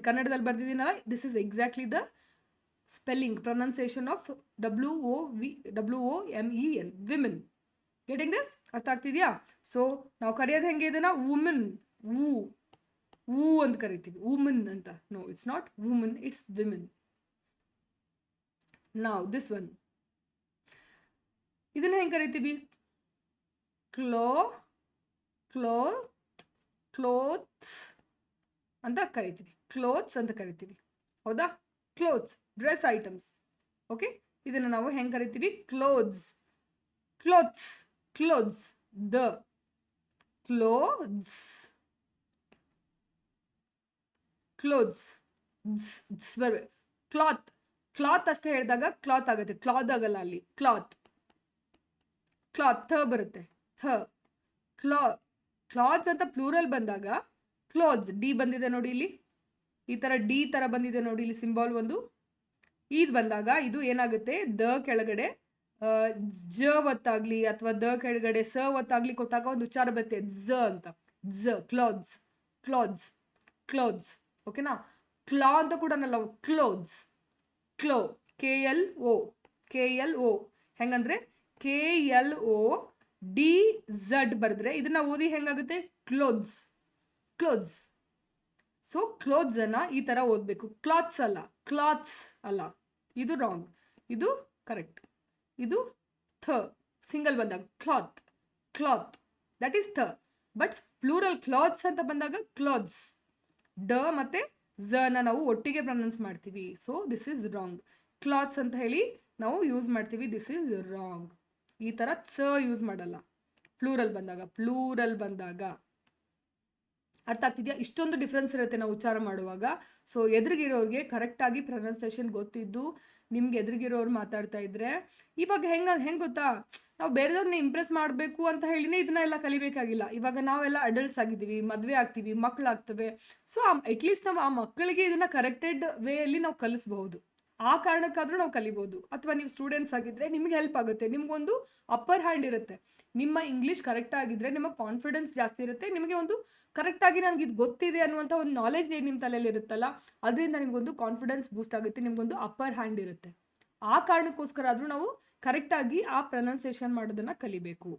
ಕನ್ನಡದಲ್ಲಿ ಬರ್ದಿದ್ದೀನಲ್ಲ, this is exactly the spelling, pronunciation of WOMEN, women. Getting this? ಅರ್ಥ ಆಗ್ತಿದೆಯಾ? ಸೊ ನಾವು ಕರೆಯೋದು ಹೆಂಗೆ ಇದನ್ನ, ವುಮೆನ್, ವೂ ಅಂತ ಕರಿತೀವಿ, ವುಮನ್ ಅಂತ. No, it's not woman, it's women. ನಾವು ದಿಸ್ ಒನ್, ಇದನ್ನ ಹೆಂಗೆ ಕರಿತೀವಿ, ಕ್ಲೋತ್ಸ್ ಅಂತ ಕರಿತೀವಿ, ಕ್ಲೋತ್ಸ್ ಅಂತ ಕರಿತೀವಿ, ಹೌದಾ? Clothes, dress items. ಓಕೆ, ಇದನ್ನು ನಾವು ಹೆಂಗೆ ಕರಿತೀವಿ, ಕ್ಲೋತ್ಸ್, ದ ಕ್ಲೋತ್ಸ್ ಬರ್ಬೇಕು. ಕ್ಲಾತ್ ಅಷ್ಟೇ ಹೇಳಿದಾಗ ಕ್ಲಾತ್ ಆಗುತ್ತೆ, ಕ್ಲಾತ್ ಆಗಲ್ಲ ಅಲ್ಲಿ, ಕ್ಲಾತ್ಸ್ ಬರುತ್ತೆ, ಕ್ಲಾತ್ಸ್ ಅಂತ ಪ್ಲೂರಲ್ ಬಂದಾಗ ಕ್ಲೋತ್ಸ್, ಡಿ ಬಂದಿದೆ ನೋಡಿ ಇಲ್ಲಿ, ಈ ಥರ ಡಿ ಥರ ಬಂದಿದೆ ನೋಡಿ ಇಲ್ಲಿ ಸಿಂಬಾಲ್ ಒಂದು. ಇದು ಬಂದಾಗ ಇದು ಏನಾಗುತ್ತೆ, ದ ಕೆಳಗಡೆ ಜ ಒತ್ತಾಗ್ಲಿ ಅಥವಾ ದ ಕೆಳಗಡೆ ಸ ಒತ್ತಾಗ್ಲಿ ಕೊಟ್ಟಾಗ ಒಂದು ಉಚ್ಚಾರ ಬರುತ್ತೆ ಝ ಅಂತ. Clothes, clothes, clothes. ಓಕೆನಾ? ಕ್ಲಾ ಅಂತ ಕೂಡ ನಾವು ಕ್ಲೋತ್ಸ್, ಕ್ಲೋ, KLO, KLO. ಹೆಂಗಂದ್ರೆ KLODZ ಬರೆದ್ರೆ ಇದನ್ನ ಓದಿ ಹೆಂಗಾಗುತ್ತೆ? Clothes, clothes. ಸೊ ಕ್ಲೋತ್ಸ್ ಅನ್ನ ಈ ತರ ಓದ್ಬೇಕು, ಕ್ಲಾತ್ಸ್ ಅಲ್ಲ, ಕ್ಲಾತ್ಸ್ ಅಲ್ಲ. ಇದು ರಾಂಗ್, ಇದು ಕರೆಕ್ಟ್. ಇದು ಥ ಸಿಂಗಲ್ ಬಂದಾಗ ಕ್ಲಾತ್, ಕ್ಲಾತ್, ದಟ್ ಈಸ್ ಥ. ಬಟ್ ಪ್ಲೂರಲ್ ಕ್ಲಾತ್ಸ್ ಅಂತ ಬಂದಾಗ ಕ್ಲಾತ್ಸ್. ಡ ಮತ್ತೆ ಝನ ನಾವು ಒಟ್ಟಿಗೆ ಪ್ರೊನೌನ್ಸ್ ಮಾಡ್ತೀವಿ. So this is wrong. Clothes ಅಂತ ಹೇಳಿ ನಾವು ಯೂಸ್ ಮಾಡ್ತೀವಿ, ದಿಸ್ ಇಸ್ ರಾಂಗ್. ಈ ತರ ಸ ಯೂಸ್ ಮಾಡಲ್ಲ ಪ್ಲೂರಲ್ ಬಂದಾಗ. ಪ್ಲೂರಲ್ ಬಂದಾಗ ಅರ್ಥ ಆಗ್ತಿದ್ಯಾ? ಇಷ್ಟೊಂದು ಡಿಫ್ರೆನ್ಸ್ ಇರುತ್ತೆ ನಾವು ಉಚ್ಚಾರ ಮಾಡುವಾಗ. ಸೊ ಎದುರಿಗಿರೋರಿಗೆ ಕರೆಕ್ಟಾಗಿ ಪ್ರೊನೌನ್ಸಿಯೇಷನ್ ಗೊತ್ತಿದ್ದು ನಿಮ್ಗೆ ಎದುರಿಗಿರೋರು ಮಾತಾಡ್ತಾ ಇದ್ರೆ ಇವಾಗ ಹೆಂಗೆ ಗೊತ್ತಾ, ನಾವು ಬೇರೆದವ್ರನ್ನ ಇಂಪ್ರೆಸ್ ಮಾಡಬೇಕು ಅಂತ ಹೇಳಿನೇ ಇದನ್ನ ಎಲ್ಲ ಕಲಿಬೇಕಾಗಿಲ್ಲ. ಇವಾಗ ನಾವೆಲ್ಲ ಅಡಲ್ಟ್ಸ್ ಆಗಿದ್ದೀವಿ, ಮದುವೆ ಆಗ್ತೀವಿ, ಮಕ್ಕಳಾಗ್ತವೆ. ಸೊ ಅಟ್ಲೀಸ್ಟ್ ನಾವು ಆ ಮಕ್ಕಳಿಗೆ ಇದನ್ನ ಕರೆಕ್ಟೆಡ್ ವೇಯಲ್ಲಿ ನಾವು ಕಲಿಸ್ಬಹುದು. ಆ ಕಾರಣಕ್ಕಾದ್ರೂ ನಾವು ಕಲಿಬೋದು. ಅಥವಾ ನೀವು ಸ್ಟೂಡೆಂಟ್ಸ್ ಆಗಿದ್ರೆ ನಿಮ್ಗೆ ಹೆಲ್ಪ್ ಆಗುತ್ತೆ, ನಿಮ್ಗೊಂದು ಅಪ್ಪರ್ ಹ್ಯಾಂಡ್ ಇರುತ್ತೆ. ನಿಮ್ಮ ಇಂಗ್ಲೀಷ್ ಕರೆಕ್ಟ್ ಆಗಿದ್ರೆ ನಿಮಗೆ ಕಾನ್ಫಿಡೆನ್ಸ್ ಜಾಸ್ತಿ ಇರುತ್ತೆ. ನಿಮಗೆ ಒಂದು ಕರೆಕ್ಟಾಗಿ ನನಗೆ ಇದು ಗೊತ್ತಿದೆ ಅನ್ನುವಂಥ ಒಂದು ನಾಲೆಜ್ ನಿಮ್ಮ ತಲೆಯಲ್ಲಿ ಇರುತ್ತಲ್ಲ, ಅದರಿಂದ ನಿಮಗೊಂದು ಕಾನ್ಫಿಡೆನ್ಸ್ ಬೂಸ್ಟ್ ಆಗುತ್ತೆ, ನಿಮಗೊಂದು ಅಪ್ಪರ್ ಹ್ಯಾಂಡ್ ಇರುತ್ತೆ. ಆ ಕಾರಣಕ್ಕೋಸ್ಕರ ಆದರೂ ನಾವು ಕರೆಕ್ಟಾಗಿ ಆ ಪ್ರೊನೌನ್ಸಿಯೇಷನ್ ಮಾಡೋದನ್ನು ಕಲಿಬೇಕು.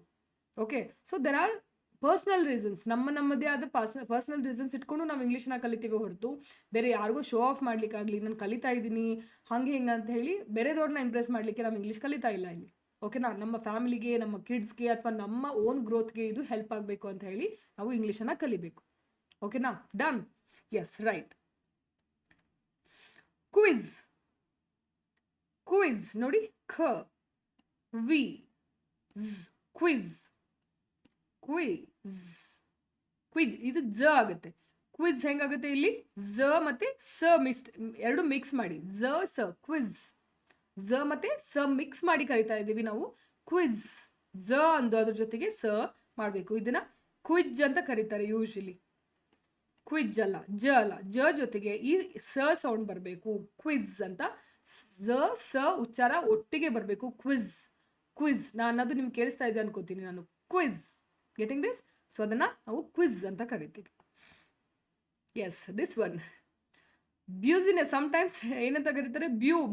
Okay? So there are personal reasons, ನಮ್ಮದೇ ಆದ ಪರ್ಸ್ನಲ್ ರೀಸನ್ಸ್ ಇಟ್ಕೊಂಡು ನಾವು ಇಂಗ್ಲೀಷ್ನ ಕಲಿತೀವಿ ಹೊರತು ಬೇರೆ ಯಾರಿಗೂ ಶೋ ಆಫ್ ಮಾಡ್ಲಿಕ್ಕಾಗಲಿ ನಾನು ಕಲಿತಾ ಇದ್ದೀನಿ ಹಂಗೆ ಹಿಂಗೆ ಅಂತ ಹೇಳಿ ಬೇರೆದವ್ರನ್ನ ಇಂಪ್ರೆಸ್ ಮಾಡಲಿಕ್ಕೆ ನಾವು ಇಂಗ್ಲೀಷ್ ಕಲಿತಾ ಇಲ್ಲ ಇಲ್ಲಿ. ಓಕೆನಾ? ನಮ್ಮ ಫ್ಯಾಮಿಲಿಗೆ, ನಮ್ಮ ಕಿಡ್ಸ್ಗೆ ಅಥವಾ ನಮ್ಮ ಓನ್ ಗ್ರೋತ್ಗೆ ಇದು ಹೆಲ್ಪ್ ಆಗಬೇಕು ಅಂತ ಹೇಳಿ ನಾವು ಇಂಗ್ಲೀಷನ್ನು ಕಲಿಬೇಕು. ಓಕೆನಾ? Done? Yes, right. Quiz, quiz ನೋಡಿ, ಖ ವಿ ಕ್ವಿಜ್, ಕ್ವಿಜ್, ಕ್ವಿಜ್. ಇದು ಜ ಆಗುತ್ತೆ. ಕ್ವಿಜ್ ಹೆಂಗಾಗುತ್ತೆ ಇಲ್ಲಿ? ಝ ಮತ್ತೆ ಸ ಎರಡು ಮಿಕ್ಸ್ ಮಾಡಿ, ಝ ಸ, ಕ್ವಿಜ್. ಝ ಮತ್ತೆ ಸ ಮಿಕ್ಸ್ ಮಾಡಿ ಕರಿತಾ ಇದ್ದೀವಿ ನಾವು, ಕ್ವಿಜ್. ಝ ಅಂದು ಅದ್ರ ಜೊತೆಗೆ ಸ ಮಾಡಬೇಕು. ಇದನ್ನ ಕ್ವಿಜ್ ಅಂತ ಕರೀತಾರೆ ಯೂಶಲಿ. ಕ್ವಿಜ್ ಅಲ್ಲ, ಜ ಅಲ್ಲ, ಜ ಜೊತೆಗೆ ಈ ಸ ಸೌಂಡ್ ಬರಬೇಕು, ಕ್ವಿಜ್ ಅಂತ. ಝ ಸ ಉಚ್ಚಾರ ಒಟ್ಟಿಗೆ ಬರಬೇಕು, ಕ್ವಿಜ್, ಕ್ವಿಜ್. ಅನ್ನೋದು ನಿಮ್ಗೆ ಕೇಳಿಸ್ತಾ ಇದೆ ಅನ್ಕೋತೀನಿ ನಾನು, ಕ್ವಿಜ್. Getting this? ಸೊ ಅದನ್ನ ನಾವು ಕ್ವಿಜ್ ಅಂತ ಕರಿತೀವಿ. Yes, this one business. Sometimes ಏನಂತ ಕರೀತಾರೆ,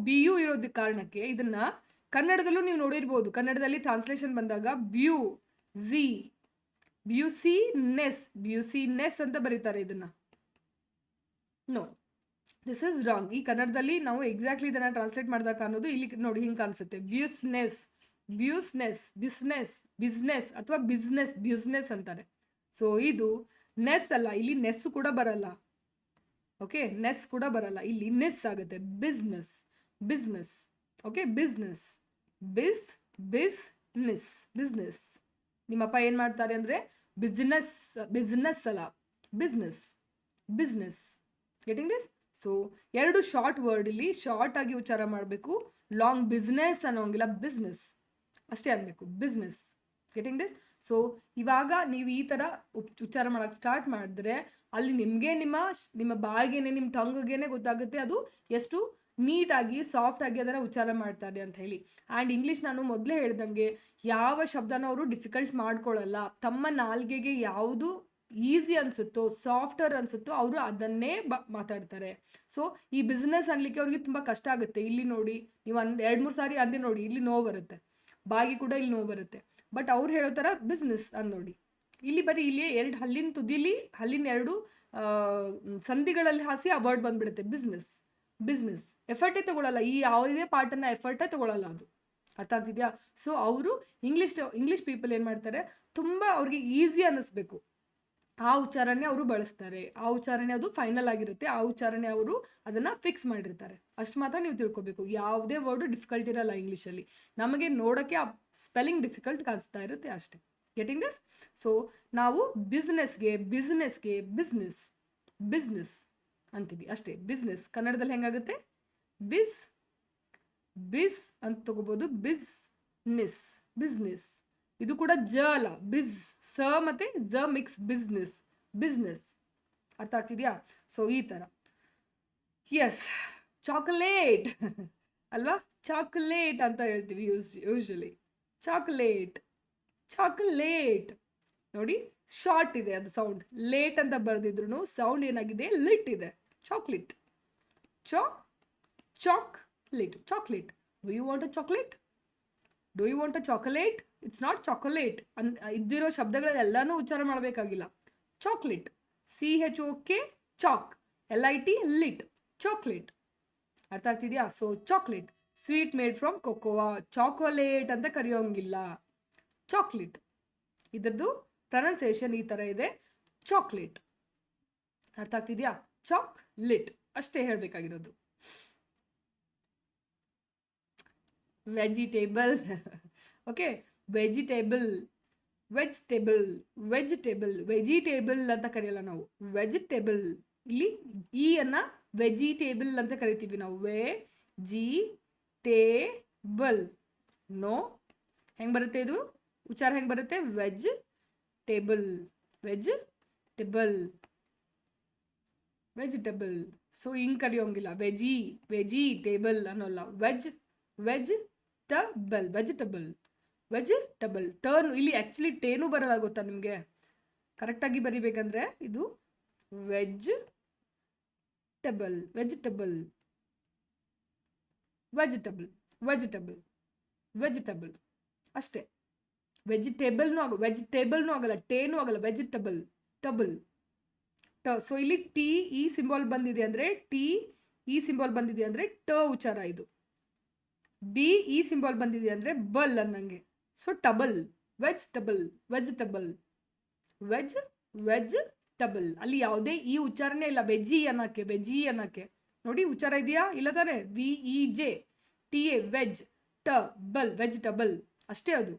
ಬಿಯು ಇರೋದಕ್ಕೆ ಕಾರಣಕ್ಕೆ ಇದನ್ನ ಕನ್ನಡದಲ್ಲೂ ನೀವು ನೋಡಿರ್ಬೋದು. ಕನ್ನಡದಲ್ಲಿ ಟ್ರಾನ್ಸ್ಲೇಷನ್ ಬಂದಾಗ ಬ್ಯೂ ಝಿ ಬ್ಯೂಸಿನೆಸ್ ಅಂತ ಬರೀತಾರೆ ಇದನ್ನ. No, this is wrong. ಈ ಕನ್ನಡದಲ್ಲಿ ನಾವು ಎಕ್ಸಾಕ್ಟ್ಲಿ ಇದನ್ನ ಟ್ರಾನ್ಸ್ಲೇಟ್ ಮಾಡಿದಾಗ ಅನ್ನೋದು ಇಲ್ಲಿ ನೋಡಿ ಹಿಂಗೆ ಕಾಣಿಸುತ್ತೆ, ಬ್ಯೂಸ್ನೆಸ್, ಬಿಸ್ನೆಸ್ ಅಥವಾ ಬಿಸ್ನೆಸ್ ಅಂತಾರೆ. ಸೊ ಇದು ನೆಸ್ ಅಲ್ಲ, ಇಲ್ಲಿ ನೆಸ್ ಕೂಡ ಬರಲ್ಲ. ಓಕೆ? ನೆಸ್ ಕೂಡ ಬರಲ್ಲ, ಇಲ್ಲಿ ನೆಸ್ ಆಗುತ್ತೆ. ಬಿಸ್ನೆಸ್. ಓಕೆ? ಬಿಸ್ನೆಸ್. ನಿಮ್ಮಪ್ಪ ಏನ್ ಮಾಡ್ತಾರೆ ಅಂದ್ರೆ ಬಿಸ್ನೆಸ್ ಅಲ್ಲ, ಬಿಸ್ನೆಸ್. Getting this? ಸೊ ಎರಡು ಶಾರ್ಟ್ ವರ್ಡ್ ಇಲ್ಲಿ ಶಾರ್ಟ್ ಆಗಿ ಉಚ್ಚಾರ ಮಾಡಬೇಕು. ಲಾಂಗ್ ಬಿಸ್ನೆಸ್ ಅನ್ನೋಂಗಿಲ್ಲ, ಬಿಸ್ನೆಸ್ ಅಷ್ಟೇ ಅನ್ಬೇಕು, ಬಿಸ್ನೆಸ್. Getting this? ಸೊ ಇವಾಗ ನೀವು ಈ ಥರ ಉಚ್ಚಾರ ಮಾಡೋಕ್ಕೆ ಸ್ಟಾರ್ಟ್ ಮಾಡಿದ್ರೆ ಅಲ್ಲಿ ನಿಮಗೆ ನಿಮ್ಮ ಬಾಯಿಗೇನೆ, ನಿಮ್ಮ ಟಂಗ್ಗೇನೆ ಗೊತ್ತಾಗುತ್ತೆ ಅದು ಎಷ್ಟು ನೀಟಾಗಿ ಸಾಫ್ಟಾಗಿ ಅದನ್ನು ಉಚ್ಚಾರ ಮಾಡ್ತಾರೆ ಅಂತ ಹೇಳಿ. ಆ್ಯಂಡ್ ಇಂಗ್ಲೀಷ್ ನಾನು ಮೊದಲೇ ಹೇಳ್ದಂಗೆ ಯಾವ ಶಬ್ದನೂ ಅವರು ಡಿಫಿಕಲ್ಟ್ ಮಾಡ್ಕೊಳ್ಳಲ್ಲ. ತಮ್ಮ ನಾಲ್ಗೆಗೆ ಯಾವುದು ಈಸಿ ಅನಿಸುತ್ತೋ, ಸಾಫ್ಟರ್ ಅನಿಸುತ್ತೋ ಅವರು ಅದನ್ನೇ ಮಾತಾಡ್ತಾರೆ. ಸೊ ಈ ಬಿಸ್ನೆಸ್ ಅನ್ಲಿಕ್ಕೆ ಅವ್ರಿಗೆ ತುಂಬ ಕಷ್ಟ ಆಗುತ್ತೆ. ಇಲ್ಲಿ ನೋಡಿ, ನೀವು 2-3 ಸಾರಿ ಅಂದೆ ನೋಡಿ, ಇಲ್ಲಿ ನೋವು ಬರುತ್ತೆ, ಬಾಯಿಗೆ ಕೂಡ ಇಲ್ಲಿ ನೋವು ಬರುತ್ತೆ. ಬಟ್ ಅವ್ರು ಹೇಳೋ ಥರ ಬಿಸ್ನೆಸ್ ಅಂದ್ ನೋಡಿ, ಇಲ್ಲಿ ಬರೀ ಇಲ್ಲಿ 2 ಹಲ್ಲಿನ ತುದಿಲಿ, ಹಲ್ಲಿನ 2 ಸಂಧಿಗಳಲ್ಲಿ ಹಾಸಿ ಆ ವರ್ಡ್ ಬಂದ್ಬಿಡುತ್ತೆ, ಬಿಸ್ನೆಸ್. ಎಫರ್ಟೇ ತಗೊಳ್ಳಲ್ಲ, ಈ ಯಾವುದೇ ಪಾರ್ಟನ್ನು ಎಫರ್ಟೇ ತಗೊಳ್ಳಲ್ಲ ಅದು. ಅರ್ಥ ಆಗ್ತಿದ್ಯಾ? ಸೊ ಅವರು ಇಂಗ್ಲೀಷ್ ಪೀಪಲ್ ಏನು ಮಾಡ್ತಾರೆ, ತುಂಬ ಅವ್ರಿಗೆ ಈಸಿ ಅನ್ನಿಸ್ಬೇಕು, ಆ ಉಚ್ಚಾರಣೆ ಅವರು ಬಳಸ್ತಾರೆ. ಆ ಉಚ್ಚಾರಣೆ ಅದು ಫೈನಲ್ ಆಗಿರುತ್ತೆ, ಆ ಉಚ್ಚಾರಣೆ ಅವರು ಅದನ್ನು ಫಿಕ್ಸ್ ಮಾಡಿರ್ತಾರೆ. ಅಷ್ಟು ಮಾತ್ರ ನೀವು ತಿಳ್ಕೊಬೇಕು. ಯಾವುದೇ ವರ್ಡು ಡಿಫಿಕಲ್ಟ್ ಇರಲ್ಲ ಇಂಗ್ಲೀಷಲ್ಲಿ. ನಮಗೆ ನೋಡೋಕ್ಕೆ ಆ ಸ್ಪೆಲ್ಲಿಂಗ್ ಡಿಫಿಕಲ್ಟ್ ಕಾಣಿಸ್ತಾ ಇರುತ್ತೆ ಅಷ್ಟೇ. Getting this? ಸೊ ನಾವು ಬಿಸ್ನೆಸ್ಗೆ ಬಿಸ್ನೆಸ್ ಅಂತೀವಿ ಅಷ್ಟೇ. ಬಿಸ್ನೆಸ್ ಕನ್ನಡದಲ್ಲಿ ಹೆಂಗಾಗುತ್ತೆ? ಬಿಸ್ ಅಂತ ತಗೋಬೋದು, ಬಿಸ್ನೆಸ್. ಇದು ಕೂಡ ಜ ಅಲ್ಲ, ಸ ಮತ್ತೆ ಜ ಮಿಕ್ಸ್, ಬಿಸ್ನೆಸ್. ಅರ್ಥ ಆಗ್ತಿದ್ಯಾ? ಸೊ ಈ ಥರ. ಎಸ್, ಚಾಕೊಲೇಟ್ ಅಲ್ವಾ? ಚಾಕ್ಲೇಟ್ ಅಂತ ಹೇಳ್ತೀವಿ ಯೂಶಲಿ. Chocolate, chocolate. ನೋಡಿ, ಶಾರ್ಟ್ ಇದೆ ಅದು ಸೌಂಡ್. ಲೇಟ್ ಅಂತ ಬರೆದಿದ್ರು ಸೌಂಡ್ ಏನಾಗಿದೆ, ಲಿಟ್ ಇದೆ. Chocolate, chocolate, chocolate. Do you want a chocolate? Do you want a chocolate? It's not chocolate. ಇದ್ದಿರೋ ಶಬ್ದಗಳೆಲ್ಲಾನು ಉಚ್ಚಾರ ಮಾಡಬೇಕಾಗಿಲ್ಲ. Chocolate, CHOK, choc, LIT, lit, chocolate. ಅರ್ಥ ಆಗ್ತಿದ್ಯಾ? So chocolate, sweet made from cocoa. Chocolate ಅಂತ ಕರೆಯೋಂಗಿಲ್ಲ, ಚಾಕ್ಲೇಟ್. ಇದರದ್ದು ಪ್ರೊನೌನ್ಸಿಯೇಷನ್ ಈ ಥರ ಇದೆ, ಚಾಕ್ಲೇಟ್. ಅರ್ಥ ಆಗ್ತಿದ್ಯಾ? ಚಾಕ್ಲೇಟ್ ಅಷ್ಟೇ ಹೇಳಬೇಕಾಗಿರೋದು. Vegetable. Okay, vegetable, vegetable, vegetable, vegetable ಅಂತ ಕರೆಯಲ್ಲ ನಾವು, ವೆಜಿಟೇಬಲ್. ಇಲ್ಲಿ ಈ ಅನ್ನ ವೆಜಿಟೇಬಲ್ ಅಂತ ಕರಿತೀವಿ ನಾವು. ವೆಜಿಟೇಬಲ್. ನೋ, ಹೆಂಗೆ ಬರುತ್ತೆ ಇದು ಉಚ್ಚಾರ? ಹೆಂಗೆ ಬರುತ್ತೆ? Veg table, veg table, vegetable. So ಹಿಂಗೆ ಕರೆಯೋಂಗಿಲ್ಲ. ವೆಜಿಟೇಬಲ್ ಅನ್ನೋಲ್ಲ. Vegetable, vegetable, vegetable. Turn ಇಲ್ಲಿ ಆ್ಯಕ್ಚುಲಿ ಟೇನು ಬರಲ್ಲ, ಗೊತ್ತಾ ನಿಮಗೆ? ಕರೆಕ್ಟಾಗಿ ಬರಿಬೇಕಂದ್ರೆ ಇದು veg table, vegetable, vegetable, vegetable, vegetable ಅಷ್ಟೇ. ವೆಜಿಟೇಬಲ್ನೂ ಆಗಲ್ಲ, ಟೇನೂ ಆಗಲ್ಲ, ವೆಜಿಟೇಬಲ್, ಟಬಲ್, ಸೊ ಇಲ್ಲಿ ಟಿ ಈ ಸಿಂಬಾಲ್ ಬಂದಿದೆ ಅಂದರೆ, ಟ ಉಚ್ಚಾರ ಇದು. ಬಿ ಈ ಸಿಂಬಾಲ್ ಬಂದಿದೆ ಅಂದರೆ ಬಲ್ ಅನ್ನಂಗೆ. So treble, vegetable, vegetable, veg treble. ಅಲ್ಲಿ ಯಾವುದೇ ಈ ಉಚ್ಚಾರನೇ ಇಲ್ಲ ವೆಜಿ ಅನ್ನಕ್ಕೆ. ನೋಡಿ ಉಚ್ಚಾರ ಇದೆಯಾ? ಇಲ್ಲ ತಾನೆ? VEJTA, ವೆಜ್, ಟಬಲ್, ವೆಜಿಟೇಬಲ್ ಅಷ್ಟೇ ಅದು.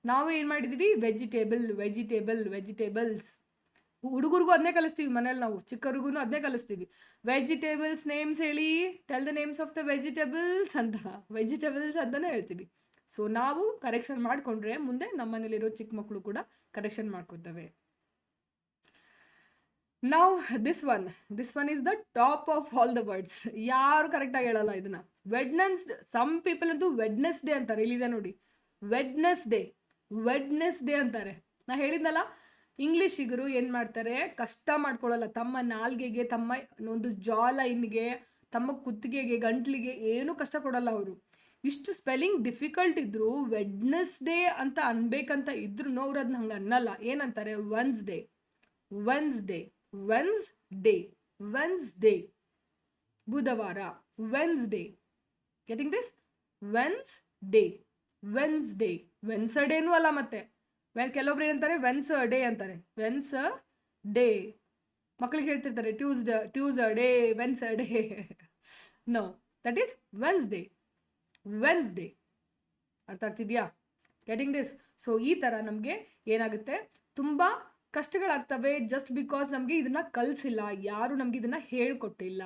ನಾವು ಏನು ಮಾಡಿದ್ದೀವಿ? ವೆಜಿಟೇಬಲ್ಸ್. ಹುಡುಗರಿಗೂ ಅದನ್ನೇ ಕಲಿಸ್ತೀವಿ ಮನೇಲಿ ನಾವು, ಚಿಕ್ಕವ್ರಿಗೂ ಅದನ್ನೇ ಕಲಿಸ್ತೀವಿ. ವೆಜಿಟೇಬಲ್ಸ್ ನೇಮ್ಸ್ ಹೇಳಿ, tell the names of the vegetables ಅಂತಲೇ ಹೇಳ್ತೀವಿ. ಸೊ ನಾವು ಕರೆಕ್ಷನ್ ಮಾಡಿಕೊಂಡ್ರೆ ಮುಂದೆ ನಮ್ಮ ಮನೇಲಿರೋ ಚಿಕ್ಕ ಮಕ್ಕಳು ಕೂಡ ಕರೆಕ್ಷನ್ ಮಾಡ್ಕೊತವೆ. Now this one is the top of all the words. ಯಾರು ಕರೆಕ್ಟಾಗಿ ಹೇಳಲ್ಲ ಇದನ್ನ. ಸಮ್ ಪೀಪಲ್ ಅಂತೂ ವೆಡ್ನೆಸ್ಡೇ ಅಂತಾರೆ. ಇಲ್ಲಿದೆ ನೋಡಿ, ವೆಡ್ನೆಸ್ಡೇ ಅಂತಾರೆ. ನಾ ಹೇಳಿದ್ನಲ್ಲ, ಇಂಗ್ಲೀಷಿಗರು ಏನು ಮಾಡ್ತಾರೆ, ಕಷ್ಟ ಮಾಡ್ಕೊಳ್ಳಲ್ಲ. ತಮ್ಮ ನಾಲ್ಗೆಗೆ, ತಮ್ಮ ಒಂದು ಜಾ ಲೈನ್ಗೆ, ತಮ್ಮ ಕುತ್ತಿಗೆಗೆ, ಗಂಟ್ಲಿಗೆ ಏನೂ ಕಷ್ಟ ಕೊಡಲ್ಲ ಅವರು. ಇಷ್ಟು ಸ್ಪೆಲ್ಲಿಂಗ್ ಡಿಫಿಕಲ್ಟ್ ಇದ್ರು ವೆಡ್ನೆಸ್ಡೇ ಅಂತ ಅನ್ಬೇಕಂತ ಇದ್ರು ಅವ್ರು ಅದನ್ನ ಹಂಗೆ ಅನ್ನಲ್ಲ. ಏನಂತಾರೆ? ವೆನ್ಸ್ಡೇ, ಬುಧವಾರ, ವೆನ್ಸ್ಡೇ. Getting this? ವೆನ್ಸ್ಡೇನೂ ಅಲ್ಲ. ಮತ್ತೆ ಕೆಲವೊಬ್ರು ಏನಂತಾರೆ? ವೆನ್ಸ್ಡೇ ಅಂತಾರೆ. ವೆನ್ಸ್ಡೇ ಮಕ್ಕಳಿಗೆ ಹೇಳ್ತಿರ್ತಾರೆ, Tuesday, Wednesday. No, that is Wednesday. ಅರ್ಥ ಆಗ್ತಿದ್ಯಾ? Getting this? ಸೊ ಈ ಥರ ನಮಗೆ ಏನಾಗುತ್ತೆ, ತುಂಬ ಕಷ್ಟಗಳಾಗ್ತವೆ. ಜಸ್ಟ್ ಬಿಕಾಸ್ ನಮಗೆ ಇದನ್ನ ಕಲಿಸಿಲ್ಲ, ಯಾರು ನಮಗೆ ಇದನ್ನ ಹೇಳ್ಕೊಟ್ಟಿಲ್ಲ.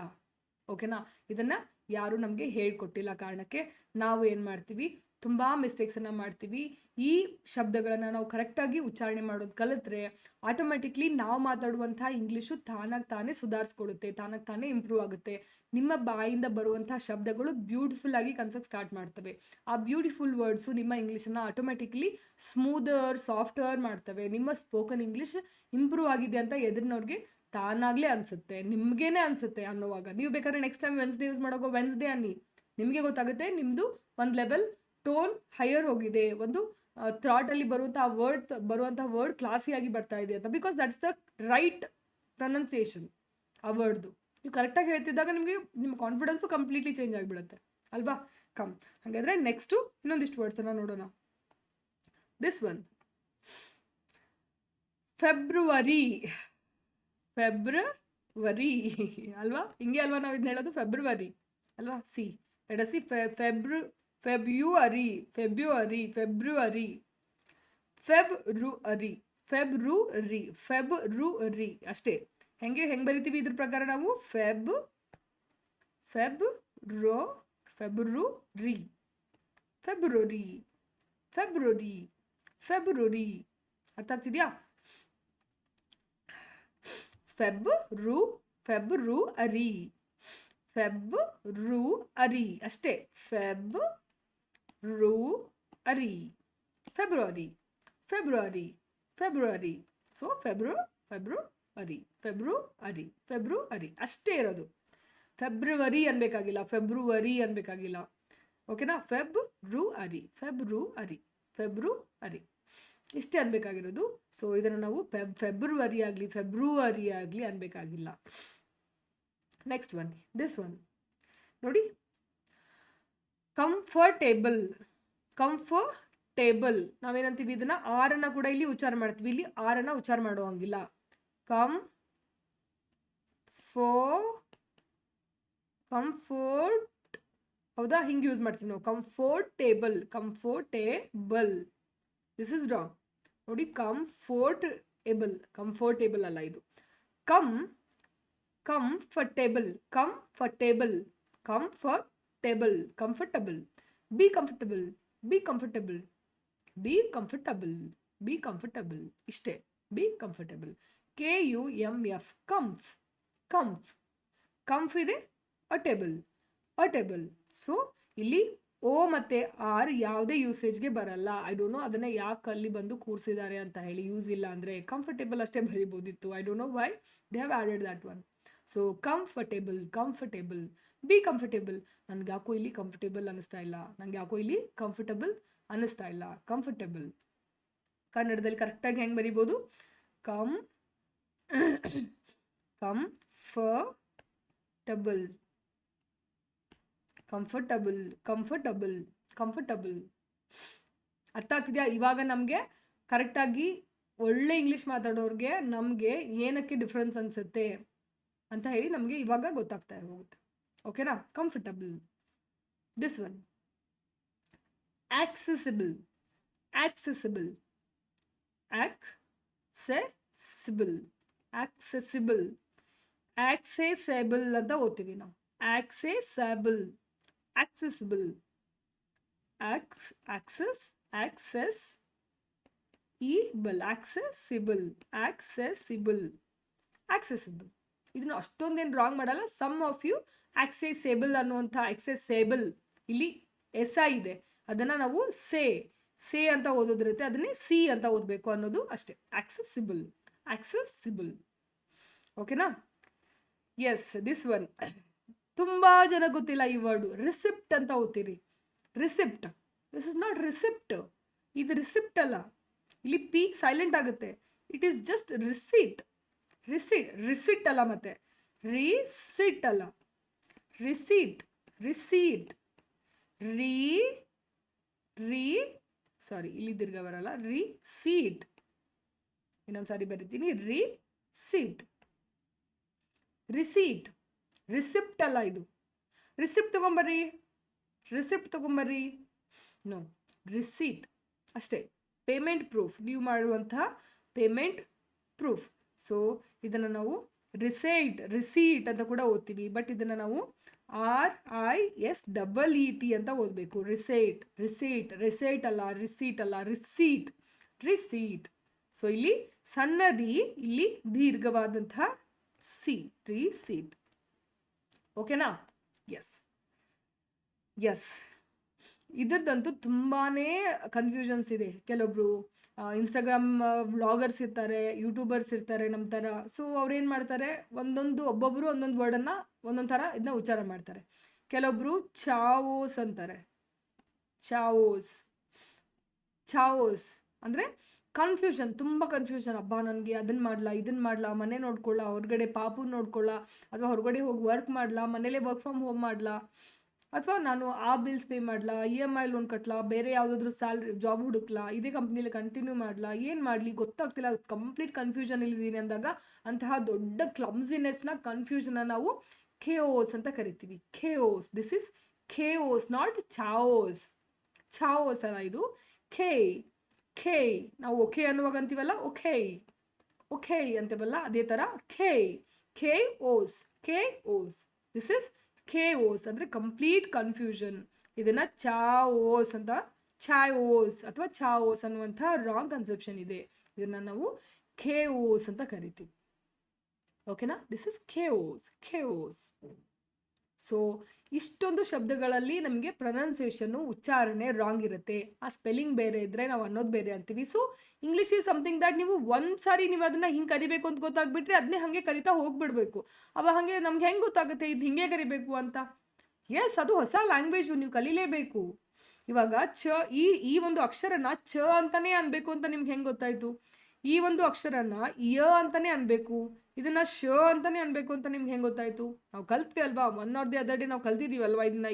ಓಕೆನಾ? ಇದನ್ನ ಯಾರು ನಮಗೆ ಹೇಳ್ಕೊಟ್ಟಿಲ್ಲ ಕಾರಣಕ್ಕೆ ನಾವು ಏನು ಮಾಡ್ತೀವಿ, ತುಂಬ ಮಿಸ್ಟೇಕ್ಸನ್ನು ಮಾಡ್ತೀವಿ. ಈ ಶಬ್ದಗಳನ್ನು ನಾವು ಕರೆಕ್ಟಾಗಿ ಉಚ್ಚಾರಣೆ ಮಾಡೋದು ಕಲಿತ್ರೆ ಆಟೋಮೆಟಿಕ್ಲಿ ನಾವು ಮಾತಾಡುವಂಥ ಇಂಗ್ಲೀಷು ತಾನೇ ಸುಧಾರಿಸ್ಕೊಳ್ಳುತ್ತೆ, ತಾನೇ ಇಂಪ್ರೂವ್ ಆಗುತ್ತೆ. ನಿಮ್ಮ ಬಾಯಿಂದ ಬರುವಂಥ ಶಬ್ದಗಳು ಬ್ಯೂಟಿಫುಲ್ಲಾಗಿ ಕನ್ಸಕ್ಕೆ ಸ್ಟಾರ್ಟ್ ಮಾಡ್ತವೆ. ಆ ಬ್ಯೂಟಿಫುಲ್ ವರ್ಡ್ಸು ನಿಮ್ಮ ಇಂಗ್ಲೀಷನ್ನು ಆಟೋಮೆಟಿಕ್ಲಿ ಸ್ಮೂದರ್, ಸಾಫ್ಟರ್ ಮಾಡ್ತವೆ. ನಿಮ್ಮ ಸ್ಪೋಕನ್ ಇಂಗ್ಲೀಷ್ ಇಂಪ್ರೂವ್ ಆಗಿದೆ ಅಂತ ಎದುರಿನವ್ರಿಗೆ ತಾನಾಗಲೇ ಅನಿಸುತ್ತೆ, ನಿಮಗೇನೆ ಅನಿಸುತ್ತೆ. ಅನ್ನೋವಾಗ ನೀವು ಬೇಕಾದ್ರೆ ನೆಕ್ಸ್ಟ್ ಟೈಮ್ ವೆನ್ಸ್ಡೇ ಯೂಸ್ ಮಾಡೋಗೋ ವೆನ್ಸ್ಡೇ ಅನ್ನಿ, ನಿಮಗೆ ಗೊತ್ತಾಗುತ್ತೆ ನಿಮ್ಮದು ಒಂದು ಲೆವೆಲ್ ಟೋನ್ ಹೈಯರ್ ಹೋಗಿದೆ, ಒಂದು ಥ್ರಾಟಲ್ಲಿ ಬರುವಂಥ ವರ್ಡ್ ಕ್ಲಾಸಿಯಾಗಿ ಬರ್ತಾ ಇದೆ ಅಂತ. Because that's the right pronunciation ಆ ವರ್ಡ್ದು. ನೀವು ಕರೆಕ್ಟಾಗಿ ಹೇಳ್ತಿದ್ದಾಗ ನಿಮ್ಮ ಕಾನ್ಫಿಡೆನ್ಸು ಕಂಪ್ಲೀಟ್ಲಿ ಚೇಂಜ್ ಆಗಿಬಿಡುತ್ತೆ ಅಲ್ವಾ? ಹಾಗಾದರೆ ನೆಕ್ಸ್ಟು ಇನ್ನೊಂದಿಷ್ಟು ವರ್ಡ್ಸನ್ನು ನೋಡೋಣ. ದಿಸ್ ಒನ್, ಫೆಬ್ರವರಿ ಅಲ್ವಾ? ಹಿಂಗೆ ಅಲ್ವಾ ನಾವು ಇದನ್ನ ಹೇಳೋದು? ಫೆಬ್ರವರಿ ಅಲ್ವಾ? Let us C. ಫೆಬ್ರುವರಿ ಅಷ್ಟೇ. ಹೆಂಗೆ ಬರಿತೀವಿ ಇದ್ರ ಪ್ರಕಾರ ನಾವು? ಫೆಬ್ರವರಿ. ಅರ್ಥ ಆಗ್ತಿದ್ಯಾ? ಫೆಬ್ರುವರಿ, ಫೆಬ್ ರು ಅರಿ ಅಷ್ಟೇ. February, February, February, February. So February, February ಅಷ್ಟೇ ಇರೋದು. ಫೆಬ್ರವರಿ ಅನ್ಬೇಕಾಗಿಲ್ಲ, ಫೆಬ್ರವರಿ ಅನ್ಬೇಕಾಗಿಲ್ಲ. ಓಕೆನಾ? ಫೆಬ್ರವರಿ, ಫೆಬ್ರವರಿ, ಫೆಬ್ರವರಿ ಇಷ್ಟೇ ಅನ್ಬೇಕಾಗಿರೋದು. ಸೊ ಇದನ್ನು ನಾವು ಫೆಬ್ರವರಿ ಆಗಲಿ ಅನ್ಬೇಕಾಗಿಲ್ಲ. ನೆಕ್ಸ್ಟ್ ಒನ್, ದಿಸ್ ಒನ್ ನೋಡಿ, ಕಂಫರ್ಟೇಬಲ್. ಕಂಫರ್ಟೇಬಲ್ ನಾವೇನಂತೀವಿ, ಇದನ್ನ ಆರನ್ನ ಕೂಡ ಇಲ್ಲಿ ಉಚ್ಚಾರ ಮಾಡ್ತೀವಿ. ಇಲ್ಲಿ ಆರನ್ನ ಉಚ್ಚಾರ ಮಾಡುವಂಗಿಲ್ಲ. ಕಂಫರ್ಟ್, ಹೌದಾ? ಹಿಂಗೆ ಯೂಸ್ ಮಾಡ್ತೀವಿ ನಾವು. Comfortable, comfortable, this is wrong. ನೋಡಿ, ಕಂಫರ್ಟೇಬಲ್ ಅಲ್ಲ ಇದು. Comfortable, comfortable, comfortable, comfortable. Be comfortable, be comfortable, be comfortable, be comfortable ಇಷ್ಟೇ. Be comfortable. KUMF, ಕಂಫ್, ಕಂಫ್, ಕಂಫ್ ಇದೆ, ಅಟೇಬಲ್, ಅಟೇಬಲ್. ಸೊ ಇಲ್ಲಿ ಓ ಮತ್ತೆ ಆರ್ ಯಾವುದೇ ಯೂಸೇಜ್ಗೆ ಬರಲ್ಲ. ಐ ಡೋಂಟ್ ನೋ ಅದನ್ನ ಯಾಕೆ ಅಲ್ಲಿ ಬಂದು ಕೂರಿಸಿದ್ದಾರೆ ಅಂತ ಹೇಳಿ. ಯೂಸ್ ಇಲ್ಲ ಅಂದರೆ ಕಂಫರ್ಟೇಬಲ್ ಅಷ್ಟೇ ಬರೀಬೋದಿತ್ತು. I don't know why they have added that one. So comfortable, comfortable. Be comfortable, ನನ್ಗೆ ಯಾಕೋ ಇಲ್ಲಿ ಕಂಫರ್ಟೇಬಲ್ ಅನ್ನಿಸ್ತಾ ಇಲ್ಲ, ನಂಗೆ ಯಾಕೋ ಇಲ್ಲಿ ಕಂಫರ್ಟಬಲ್ ಅನ್ನಿಸ್ತಾ ಇಲ್ಲ. ಕಂಫರ್ಟೇಬಲ್ ಕನ್ನಡದಲ್ಲಿ ಕರೆಕ್ಟಾಗಿ ಹೆಂಗೆ ಬರೀಬೋದು? Comfortable, comfortable, comfortable, comfortable. ಅರ್ಥ ಆಗ್ತಿದೆಯಾ? ಇವಾಗ ನಮಗೆ ಕರೆಕ್ಟಾಗಿ ಒಳ್ಳೆ ಇಂಗ್ಲೀಷ್ ಮಾತಾಡೋರಿಗೆ ನಮಗೆ ಏನಕ್ಕೆ ಡಿಫ್ರೆನ್ಸ್ ಅನಿಸುತ್ತೆ ಅಂತ ಹೇಳಿ ನಮಗೆ ಇವಾಗ ಗೊತ್ತಾಗ್ತಾ ಹೋಗುತ್ತೆ. ಓಕೆನಾ? Comfortable. This one, accessible, accessible, accessible, accessible, accessible ಅಂತ ಓದ್ತೀವಿ ನಾವು. Accessible, accessible, accessible, accessible, accessible, accessible. ಇದನ್ನು ಅಷ್ಟೊಂದೇನು ರಾಂಗ್ ಮಾಡಲ್ಲ. ಸಮ್ ಆಫ್ ಯು ಆಕ್ಸೆಸೇಬಲ್ ಅನ್ನುವಂಥ ಆಕ್ಸೆಸೇಬಲ್ ಇಲ್ಲಿ SI ಇದೆ, ಅದನ್ನು ನಾವು ಸೇ ಅಂತ ಓದೋದಿರುತ್ತೆ, ಅದನ್ನೇ ಸಿ ಅಂತ ಓದಬೇಕು ಅನ್ನೋದು ಅಷ್ಟೇ. Accessible, accessible. ಓಕೆನಾ? ಎಸ್, ದಿಸ್ ಒನ್ ತುಂಬ ಜನ ಗೊತ್ತಿಲ್ಲ ಈ ವರ್ಡು. ರಿಸಿಪ್ಟ್ ಅಂತ ಓದ್ತೀರಿ. Receipt, this is not receipt. ಇದು ರಿಸಿಪ್ಟ್ ಅಲ್ಲ, ಇಲ್ಲಿ ಪಿ ಸೈಲೆಂಟ್ ಆಗುತ್ತೆ. It is just receipt. Receipt ಅಲ್ಲ, ಮತ್ತೆ ರಿಸಿಟ್ ಅಲ್ಲ, ರಿಸೀಟ್, ರಿಸೀಟ್, ಸಾರಿ ಇಲ್ಲಿ ದೀರ್ಘ ಬರಲ್ಲ. ರಿಸೀಟ್, ಇನ್ನೊಂದ್ಸಾರಿ ಬರೀತೀನಿ. ರಿಸೀಟ್, ರಿಸೀಟ್, ರಿಸಿಪ್ಟ್ ಅಲ್ಲ ಇದು. ರಿಸಿಪ್ಟ್ ತಗೊಂಬರ್ರಿ, ರಿಸಿಪ್ಟ್ ತಗೊಂಬರ್ರಿ. ನೋ, ರಿಸೀಟ್ ಅಷ್ಟೇ. ಪೇಮೆಂಟ್ ಪ್ರೂಫ್, ನೀವು ಮಾಡುವಂತಹ ಪೇಮೆಂಟ್ ಪ್ರೂಫ್. ಸೊ ಇದನ್ನು ನಾವು ರಿಸೀಟ್ ಅಂತ ಕೂಡ ಓದ್ತೀವಿ. ಬಟ್ ಇದನ್ನು ನಾವು RISEET ಅಂತ ಓದಬೇಕು. ರಿಸೀಟ್, ರಿಸೀಟ್, ರಿಸೀಟ್ ಅಲ್ಲ, ರಿಸೀಟ್ ಅಲ್ಲ, ರಿಸೀಟ್, ರಿಸೀಟ್. ಸೊ ಇಲ್ಲಿ ಸಣ್ಣ ರಿ, ಇಲ್ಲಿ ದೀರ್ಘವಾದಂತಹ ಸಿ, ರಿಸೀಟ್. ಓಕೆನಾ? Yes, yes. ಇದ್ರದ್ದಂತೂ ತುಂಬಾ ಕನ್ಫ್ಯೂಷನ್ಸ್ ಇದೆ. ಕೆಲವೊಬ್ರು ಇನ್ಸ್ಟಾಗ್ರಾಮ್ ವ್ಲಾಗರ್ಸ್ ಇರ್ತಾರೆ, ಯೂಟ್ಯೂಬರ್ಸ್ ಇರ್ತಾರೆ ನಮ್ಮ ಥರ. ಸೊ ಅವ್ರೇನು ಮಾಡ್ತಾರೆ, ಒಬ್ಬೊಬ್ಬರು ಒಂದೊಂದು ವರ್ಡನ್ನು ಒಂದೊಂದು ಥರ ಇದನ್ನ ಉಚ್ಚಾರ ಮಾಡ್ತಾರೆ. ಕೆಲವೊಬ್ರು ಚಾವೋಸ್ ಅಂತಾರೆ. ಚಾವೋಸ್ ಅಂದರೆ ಕನ್ಫ್ಯೂಷನ್, ತುಂಬ ಕನ್ಫ್ಯೂಷನ್. ಹಬ್ಬ ನನಗೆ ಅದನ್ನು ಮಾಡಲಾ, ಇದನ್ನು ಮಾಡಲಾ, ಮನೆ ನೋಡ್ಕೊಳ್ಳ, ಹೊರಗಡೆ ಪಾಪು ನೋಡ್ಕೊಳ್ಳ, ಅಥವಾ ಹೊರಗಡೆ ಹೋಗಿ ವರ್ಕ್ ಮಾಡಲಾ, ಮನೇಲೇ ವರ್ಕ್ ಫ್ರಮ್ ಹೋಮ್ ಮಾಡಲಾ, ಅಥವಾ ನಾನು ಆ ಬಿಲ್ಸ್ ಪೇ ಮಾಡಲಾ, EMI ಲೋನ್ ಕಟ್ಟಲಾ, ಬೇರೆ ಯಾವುದಾದ್ರೂ ಜಾಬ್ ಹುಡುಕ್ಲಾ, ಇದೇ ಕಂಪ್ನಿಲಿ ಕಂಟಿನ್ಯೂ ಮಾಡಲಾ, ಏನು ಮಾಡಲಿ ಗೊತ್ತಾಗ್ತಿಲ್ಲ, ಕಂಪ್ಲೀಟ್ ಕನ್ಫ್ಯೂಷನ್ ಇಲ್ಲಿದ್ದೀನಿ ಅಂದಾಗ ಅಂತಹ ದೊಡ್ಡ ಕ್ಲಮ್ಸಿನೆಸ್ನ, ಕನ್ಫ್ಯೂಷನ್ನ ನಾವು ಖೇಯೋಸ್ ಅಂತ ಕರಿತೀವಿ. Chaos. This is chaos, not chaos. Chaos ಅಲ್ಲ ಇದು. ಖೇ, ನಾವು ಓಕೆ ಅನ್ನುವಾಗ ಅಂತೀವಲ್ಲ, ಓಕೆ ಅಂತೀವಲ್ಲ, ಅದೇ ಥರ ಖೇಯೋಸ್. ದಿಸ್ ಇಸ್ ಖೇಯೋಸ್ ಅಂದರೆ ಕಂಪ್ಲೀಟ್ ಕನ್ಫ್ಯೂಷನ್. ಇದನ್ನು ಚಾವೋಸ್ ಅಥವಾ ಚಾವೋಸ್ ಅನ್ನುವಂಥ ರಾಂಗ್ ಕನ್ಸೆಪ್ಷನ್ ಇದೆ. ಇದನ್ನು ನಾವು ಖೇಯೋಸ್ ಅಂತ ಕರಿತೀವಿ. ಓಕೆನಾ? This is ಖೇಯೋಸ್. ಸೊ ಇಷ್ಟೊಂದು ಶಬ್ದಗಳಲ್ಲಿ ನಮಗೆ ಪ್ರೊನೌನ್ಸಿಯೇಷನ್ನು ಉಚ್ಚಾರಣೆ ರಾಂಗ್ ಇರುತ್ತೆ, ಆ ಸ್ಪೆಲ್ಲಿಂಗ್ ಬೇರೆ ಇದ್ದರೆ ನಾವು ಅನ್ನೋದು ಬೇರೆ ಅಂತೀವಿ. So English is something that ನೀವು ಒಂದು ಸಾರಿ ನೀವು ಅದನ್ನು ಹಿಂಗೆ ಕರಿಬೇಕು ಅಂತ ಗೊತ್ತಾಗ್ಬಿಟ್ರೆ ಅದನ್ನೇ ಹಾಗೆ ಕರಿತಾ ಹೋಗ್ಬಿಡ್ಬೇಕು. ಅವ ಹಾಗೆ ನಮ್ಗೆ ಹೆಂಗೆ ಗೊತ್ತಾಗುತ್ತೆ ಇದು ಹಿಂಗೆ ಕರಿಬೇಕು ಅಂತ? ಎಸ್, ಅದು ಹೊಸ ಲ್ಯಾಂಗ್ವೇಜು, ನೀವು ಕಲೀಲೇಬೇಕು. ಇವಾಗ ಈ ಒಂದು ಅಕ್ಷರನ ಅಂತಾನೆ ಅನ್ಬೇಕು ಅಂತ ನಿಮ್ಗೆ ಹೆಂಗೆ ಗೊತ್ತಾಯ್ತು? ಈ ಒಂದು ಅಕ್ಷರನ ಅಂತಾನೆ ಅನ್ಬೇಕು, ಇದನ್ನ ಅಂತಾನೆ ಅನ್ಬೇಕು ಅಂತ ನಿಮ್ಗೆ ಹೆಂಗೆ ಗೊತ್ತಾಯ್ತು? ನಾವು ಕಲ್ತ್ವಿ ಅಲ್ವಾ, one R the other day ನಾವು ಕಲ್ತಿದೀವಲ್ವಾ ಇದನ್ನ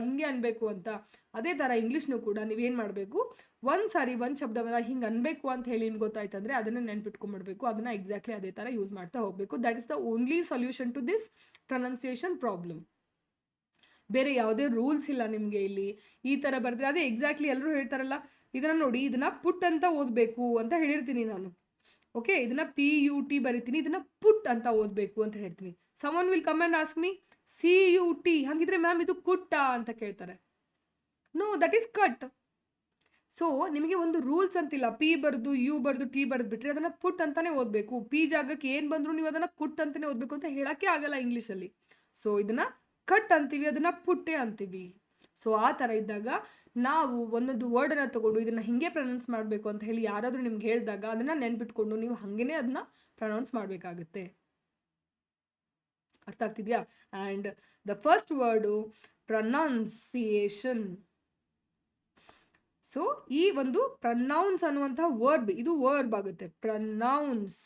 ಹಿಂಗೆ ಅನ್ಬೇಕು ಅಂತ. ಅದೇ ತರ ಇಂಗ್ಲೀಷ್ನು ಕೂಡ ನೀವೇನ್ ಮಾಡಬೇಕು, ಒಂದ್ ಸಾರಿ ಒಂದ್ ಶಬ್ದವನ್ನ ಹಿಂಗೆ ಅನ್ಬೇಕು ಅಂತ ಹೇಳಿ ನಿಮ್ಗೆ ಗೊತ್ತಾಯ್ತಂದ್ರೆ ಅದನ್ನ ನೆನ್ಪಿಟ್ಕೊಂಡ್ಬಿಡ್ಬೇಕು, ಅದನ್ನ ಎಕ್ಸಾಕ್ಟ್ಲಿ ಅದೇ ತರ ಯೂಸ್ ಮಾಡ್ತಾ ಹೋಗ್ಬೇಕು. That is the only solution to this pronunciation problem. ಬೇರೆ ಯಾವುದೇ ರೂಲ್ಸ್ ಇಲ್ಲ ನಿಮಗೆ ಇಲ್ಲಿ. ಈ ಥರ ಬರೆದ್ರೆ ಅದೇ ಎಕ್ಸಾಕ್ಟ್ಲಿ ಎಲ್ಲರೂ ಹೇಳ್ತಾರಲ್ಲ, ಇದನ್ನ ನೋಡಿ, ಇದನ್ನ ಪುಟ್ ಅಂತ ಓದಬೇಕು ಅಂತ ಹೇಳಿರ್ತೀನಿ ನಾನು. ಓಕೆ, ಇದನ್ನ PUT ಬರಿತೀನಿ, ಇದನ್ನ ಪುಟ್ ಅಂತ ಓದಬೇಕು ಅಂತ ಹೇಳ್ತೀನಿ. Someone will come and ask me CUT, ಹಾಗಿದ್ರೆ ಮ್ಯಾಮ್ ಇದು ಕುಟ್ಟ ಅಂತ ಕೇಳ್ತಾರೆ. No, that is cut. So ನಿಮಗೆ ಒಂದು ರೂಲ್ಸ್ ಅಂತಿಲ್ಲ, P ಬರೆದು U ಬರೆದು T ಬರೆದು ಬಿಟ್ರೆ ಅದನ್ನ ಪುಟ್ ಅಂತಾನೆ ಓದಬೇಕು. P ಜಾಗಕ್ಕೆ ಏನು ಬಂದ್ರು ನೀವು ಅದನ್ನ ಕುಟ್ ಅಂತಾನೆ ಓದಬೇಕು ಅಂತ ಹೇಳಕ್ಕೆ ಆಗಲ್ಲ ಇಂಗ್ಲೀಷಲ್ಲಿ. ಸೊ ಇದನ್ನ ಕಟ್ ಅಂತೀವಿ, ಅದನ್ನ ಪುಟ್ಟೆ ಅಂತೀವಿ. ಸೊ ಆ ಥರ ಇದ್ದಾಗ ನಾವು ಒಂದೊಂದು ವರ್ಡನ್ನ ತಗೊಂಡು ಇದನ್ನ ಹಿಂಗೆ ಪ್ರೊನೌನ್ಸ್ ಮಾಡಬೇಕು ಅಂತ ಹೇಳಿ ಯಾರಾದರೂ ನಿಮ್ಗೆ ಹೇಳಿದಾಗ ಅದನ್ನ ನೆನ್ಪಿಟ್ಕೊಂಡು ನೀವು ಹಂಗೇನೆ ಅದನ್ನ ಪ್ರೊನೌನ್ಸ್ ಮಾಡಬೇಕಾಗುತ್ತೆ. ಅರ್ಥ ಆಗ್ತಿದ್ಯಾ? And the first word pronunciation. So ಈ ಒಂದು ಪ್ರೊನೌನ್ಸ್ ಅನ್ನುವಂತಹ ವರ್ಬ್, ಇದು ವರ್ಬ್ ಆಗುತ್ತೆ. ಪ್ರೊನೌನ್ಸ್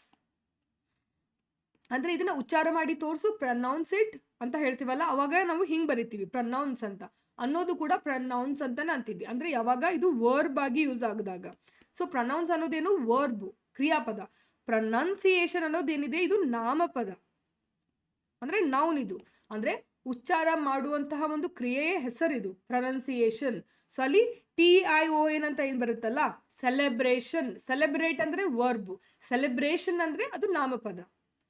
ಅಂದ್ರೆ ಇದನ್ನ ಉಚ್ಚಾರ ಮಾಡಿ ತೋರಿಸು, ಪ್ರೊನೌನ್ಸ್ ಇಟ್ ಅಂತ ಹೇಳ್ತೀವಲ್ಲ, ಅವಾಗ ನಾವು ಹಿಂಗೆ ಬರಿತೀವಿ ಪ್ರೊನೌನ್ಸ್ ಅಂತ. ಅನ್ನೋದು ಕೂಡ ಪ್ರೊನೌನ್ಸ್ ಅಂತಾನೆ ಅಂತೀವಿ, ಅಂದ್ರೆ ಯಾವಾಗ ಇದು ವರ್ಬ್ ಆಗಿ ಯೂಸ್ ಆಗಿದಾಗ. ಸೊ ಪ್ರೊನೌನ್ಸ್ ಅನ್ನೋದೇನು ವರ್ಬ್, ಕ್ರಿಯಾಪದ. ಪ್ರೊನೌನ್ಸಿಯೇಷನ್ ಅನ್ನೋದೇನಿದೆ ಇದು ನಾಮಪದ, ಅಂದ್ರೆ ನೌನ್. ಇದು ಅಂದ್ರೆ ಉಚ್ಚಾರ ಮಾಡುವಂತಹ ಒಂದು ಕ್ರಿಯೆಯ ಹೆಸರಿದು ಪ್ರೊನೌನ್ಸಿಯೇಷನ್. ಸೊ ಅಲ್ಲಿ TION ಅಂತ ಏನ್ ಬರುತ್ತಲ್ಲ, ಸೆಲೆಬ್ರೇಷನ್. ಸೆಲೆಬ್ರೇಟ್ ಅಂದ್ರೆ ವರ್ಬ್, ಸೆಲೆಬ್ರೇಷನ್ ಅಂದ್ರೆ ಅದು ನಾಮಪದ.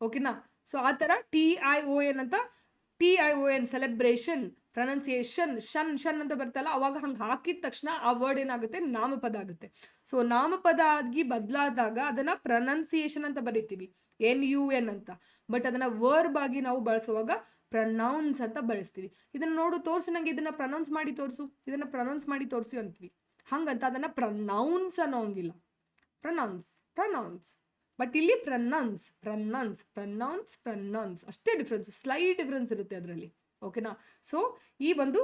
ಓಕೆನಾ? ಸೊ ಆ ಥರ TION ಅಂತ, TION ಸೆಲೆಬ್ರೇಷನ್, ಪ್ರೊನೌನ್ಸಿಯೇಷನ್, ಶನ್ ಅಂತ ಬರ್ತಲ್ಲ, ಅವಾಗ ಹಂಗೆ ಹಾಕಿದ ತಕ್ಷಣ ಆ ವರ್ಡ್ ಏನಾಗುತ್ತೆ, ನಾಮಪದ ಆಗುತ್ತೆ. ಸೊ ನಾಮಪದ ಆಗಿ ಬದಲಾದಾಗ ಅದನ್ನ ಪ್ರೊನೌನ್ಸಿಯೇಷನ್ ಅಂತ ಬರಿತೀವಿ, NUN ಅಂತ. ಬಟ್ ಅದನ್ನ ವರ್ಬ್ ಆಗಿ ನಾವು ಬಳಸುವಾಗ ಪ್ರೊನೌನ್ಸ್ ಅಂತ ಬಳಸ್ತೀವಿ. ಇದನ್ನ ನೋಡು, ತೋರಿಸು ನಂಗೆ, ಇದನ್ನ ಪ್ರೊನೌನ್ಸ್ ಮಾಡಿ ತೋರಿಸು, ಇದನ್ನ ಪ್ರೊನೌನ್ಸ್ ಮಾಡಿ ತೋರಿಸು ಅಂತೀವಿ. ಹಂಗಂತ ಅದನ್ನ ಪ್ರೊನೌನ್ಸ್ ಅನ್ನೋಂಗಿಲ್ಲ, ಪ್ರೊನೌನ್ಸ್. ಬಟ್ ಇಲ್ಲಿ ಪ್ರೊನೌನ್ಸ್ ಅಷ್ಟೇ ಡಿಫ್ರೆನ್ಸ್, ಸ್ಲೈಟ್ ಡಿಫ್ರೆನ್ಸ್ ಇರುತ್ತೆ ಅದರಲ್ಲಿ. ಓಕೆನಾ? ಸೊ ಈ ಒಂದು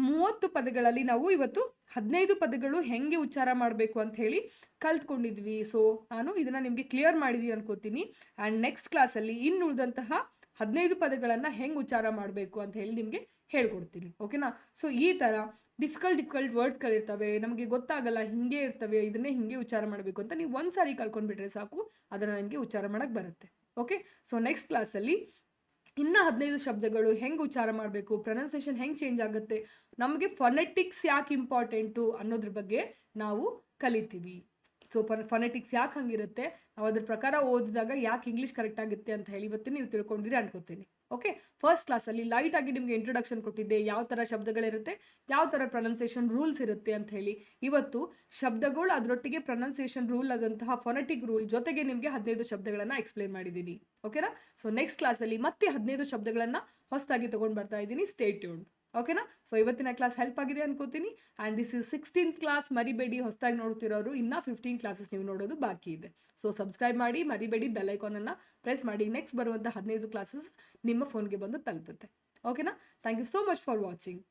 30 ಪದಗಳಲ್ಲಿ ನಾವು ಇವತ್ತು 15 ಪದಗಳು ಹೆಂಗೆ ಉಚ್ಚಾರ ಮಾಡಬೇಕು ಅಂತ ಹೇಳಿ ಕಲ್ತ್ಕೊಂಡಿದ್ವಿ. ಸೊ ನಾನು ಇದನ್ನ ನಿಮಗೆ ಕ್ಲಿಯರ್ ಮಾಡಿದೀನಿ ಅನ್ಕೋತೀನಿ. ಆ್ಯಂಡ್ ನೆಕ್ಸ್ಟ್ ಕ್ಲಾಸಲ್ಲಿ ಇನ್ನುಳಿದಂತಹ 15 ಪದಗಳನ್ನು ಹೆಂಗೆ ಉಚ್ಚಾರ ಮಾಡಬೇಕು ಅಂತ ಹೇಳಿ ನಿಮಗೆ ಹೇಳ್ಕೊಡ್ತೀನಿ. ಓಕೆನಾ? ಸೊ ಈ ಥರ ಡಿಫಿಕಲ್ಟ್ ವರ್ಡ್ಸ್ಗಳಿರ್ತವೆ, ನಮಗೆ ಗೊತ್ತಾಗಲ್ಲ, ಹಿಂಗೆ ಇರ್ತವೆ, ಇದನ್ನೇ ಹಿಂಗೆ ಉಚ್ಚಾರ ಮಾಡಬೇಕು ಅಂತ ನೀವು ಒಂದು ಸಾರಿ ಕಲ್ತ್ಕೊಂಡ್ಬಿಟ್ರೆ ಸಾಕು, ಅದನ್ನು ನಿಮಗೆ ಉಚ್ಚಾರ ಮಾಡೋಕ್ಕೆ ಬರುತ್ತೆ. ಓಕೆ? ಸೊ ನೆಕ್ಸ್ಟ್ ಕ್ಲಾಸಲ್ಲಿ ಇನ್ನು 15 ಶಬ್ದಗಳು ಹೆಂಗೆ ಉಚ್ಚಾರ ಮಾಡಬೇಕು, ಪ್ರೊನೌನ್ಸಿಯೇಷನ್ ಹೆಂಗೆ ಚೇಂಜ್ ಆಗುತ್ತೆ, ನಮಗೆ ಫೊನೆಟಿಕ್ಸ್ ಯಾಕೆ ಇಂಪಾರ್ಟೆಂಟು ಅನ್ನೋದ್ರ ಬಗ್ಗೆ ನಾವು ಕಲಿತೀವಿ. ಸೊ ಫೊನೆಟಿಕ್ಸ್ ಯಾಕೆ ಹಂಗಿರುತ್ತೆ, ನಾವು ಅದ್ರ ಪ್ರಕಾರ ಓದಿದಾಗ ಯಾಕೆ ಇಂಗ್ಲೀಷ್ ಕರೆಕ್ಟ್ ಆಗುತ್ತೆ ಅಂತ ಹೇಳಿ ಇವತ್ತು ನೀವು ತಿಳ್ಕೊಂಡಿರಿ ಅನ್ಕೋತೀನಿ. ಓಕೆ? ಫಸ್ಟ್ ಕ್ಲಾಸಲ್ಲಿ ಲೈಟಾಗಿ ನಿಮಗೆ ಇಂಟ್ರೊಡಕ್ಷನ್ ಕೊಟ್ಟಿದ್ದೆ, ಯಾವ ಥರ ಶಬ್ದಗಳಿರುತ್ತೆ, ಯಾವ ಥರ ಪ್ರೊನೌನ್ಸಿಯೇಷನ್ ರೂಲ್ಸ್ ಇರುತ್ತೆ ಅಂತ ಹೇಳಿ. ಇವತ್ತು ಶಬ್ದಗಳು ಅದರೊಟ್ಟಿಗೆ ಪ್ರೊನೌನ್ಸಿಯೇಷನ್ ರೂಲ್ ಆದಂತಹ ಫೊನೆಟಿಕ್ ರೂಲ್ ಜೊತೆಗೆ ನಿಮಗೆ 15 ಶಬ್ದಗಳನ್ನು ಎಕ್ಸ್ಪ್ಲೇನ್ ಮಾಡಿದ್ದೀನಿ. ಓಕೆನಾ? ಸೊ ನೆಕ್ಸ್ಟ್ ಕ್ಲಾಸಲ್ಲಿ ಮತ್ತೆ 15 ಶಬ್ದಗಳನ್ನು ಹೊಸದಾಗಿ ತೊಗೊಂಡು ಬರ್ತಾ ಇದ್ದೀನಿ. Stay tuned. ಓಕೆನಾ? ಸೊ ಇವತ್ತಿನ ಕ್ಲಾಸ್ ಹೆಲ್ಪ್ ಆಗಿದೆ ಅನ್ಕೋತೀನಿ. And this is 16th class, ಮರಿಬೇಡಿ. ಹೊಸದಾಗಿ ನೋಡ್ತಿರೋರು ಇನ್ನೂ 15 ಕ್ಲಾಸಸ್ ನೀವು ನೋಡೋದು ಬಾಕಿ ಇದೆ. ಸೊ ಸಬ್ಸ್ಕ್ರೈಬ್ ಮಾಡಿ, ಮರಿಬೇಡಿ, ಬೆಲ್ ಐಕಾನನ್ನು ಪ್ರೆಸ್ ಮಾಡಿ. ನೆಕ್ಸ್ಟ್ ಬರುವಂಥ 15 ಕ್ಲಾಸಸ್ ನಿಮ್ಮ ಫೋನ್ಗೆ ಬಂದು ತಲುಪುತ್ತೆ. ಓಕೆನಾ? Thank you so much for watching.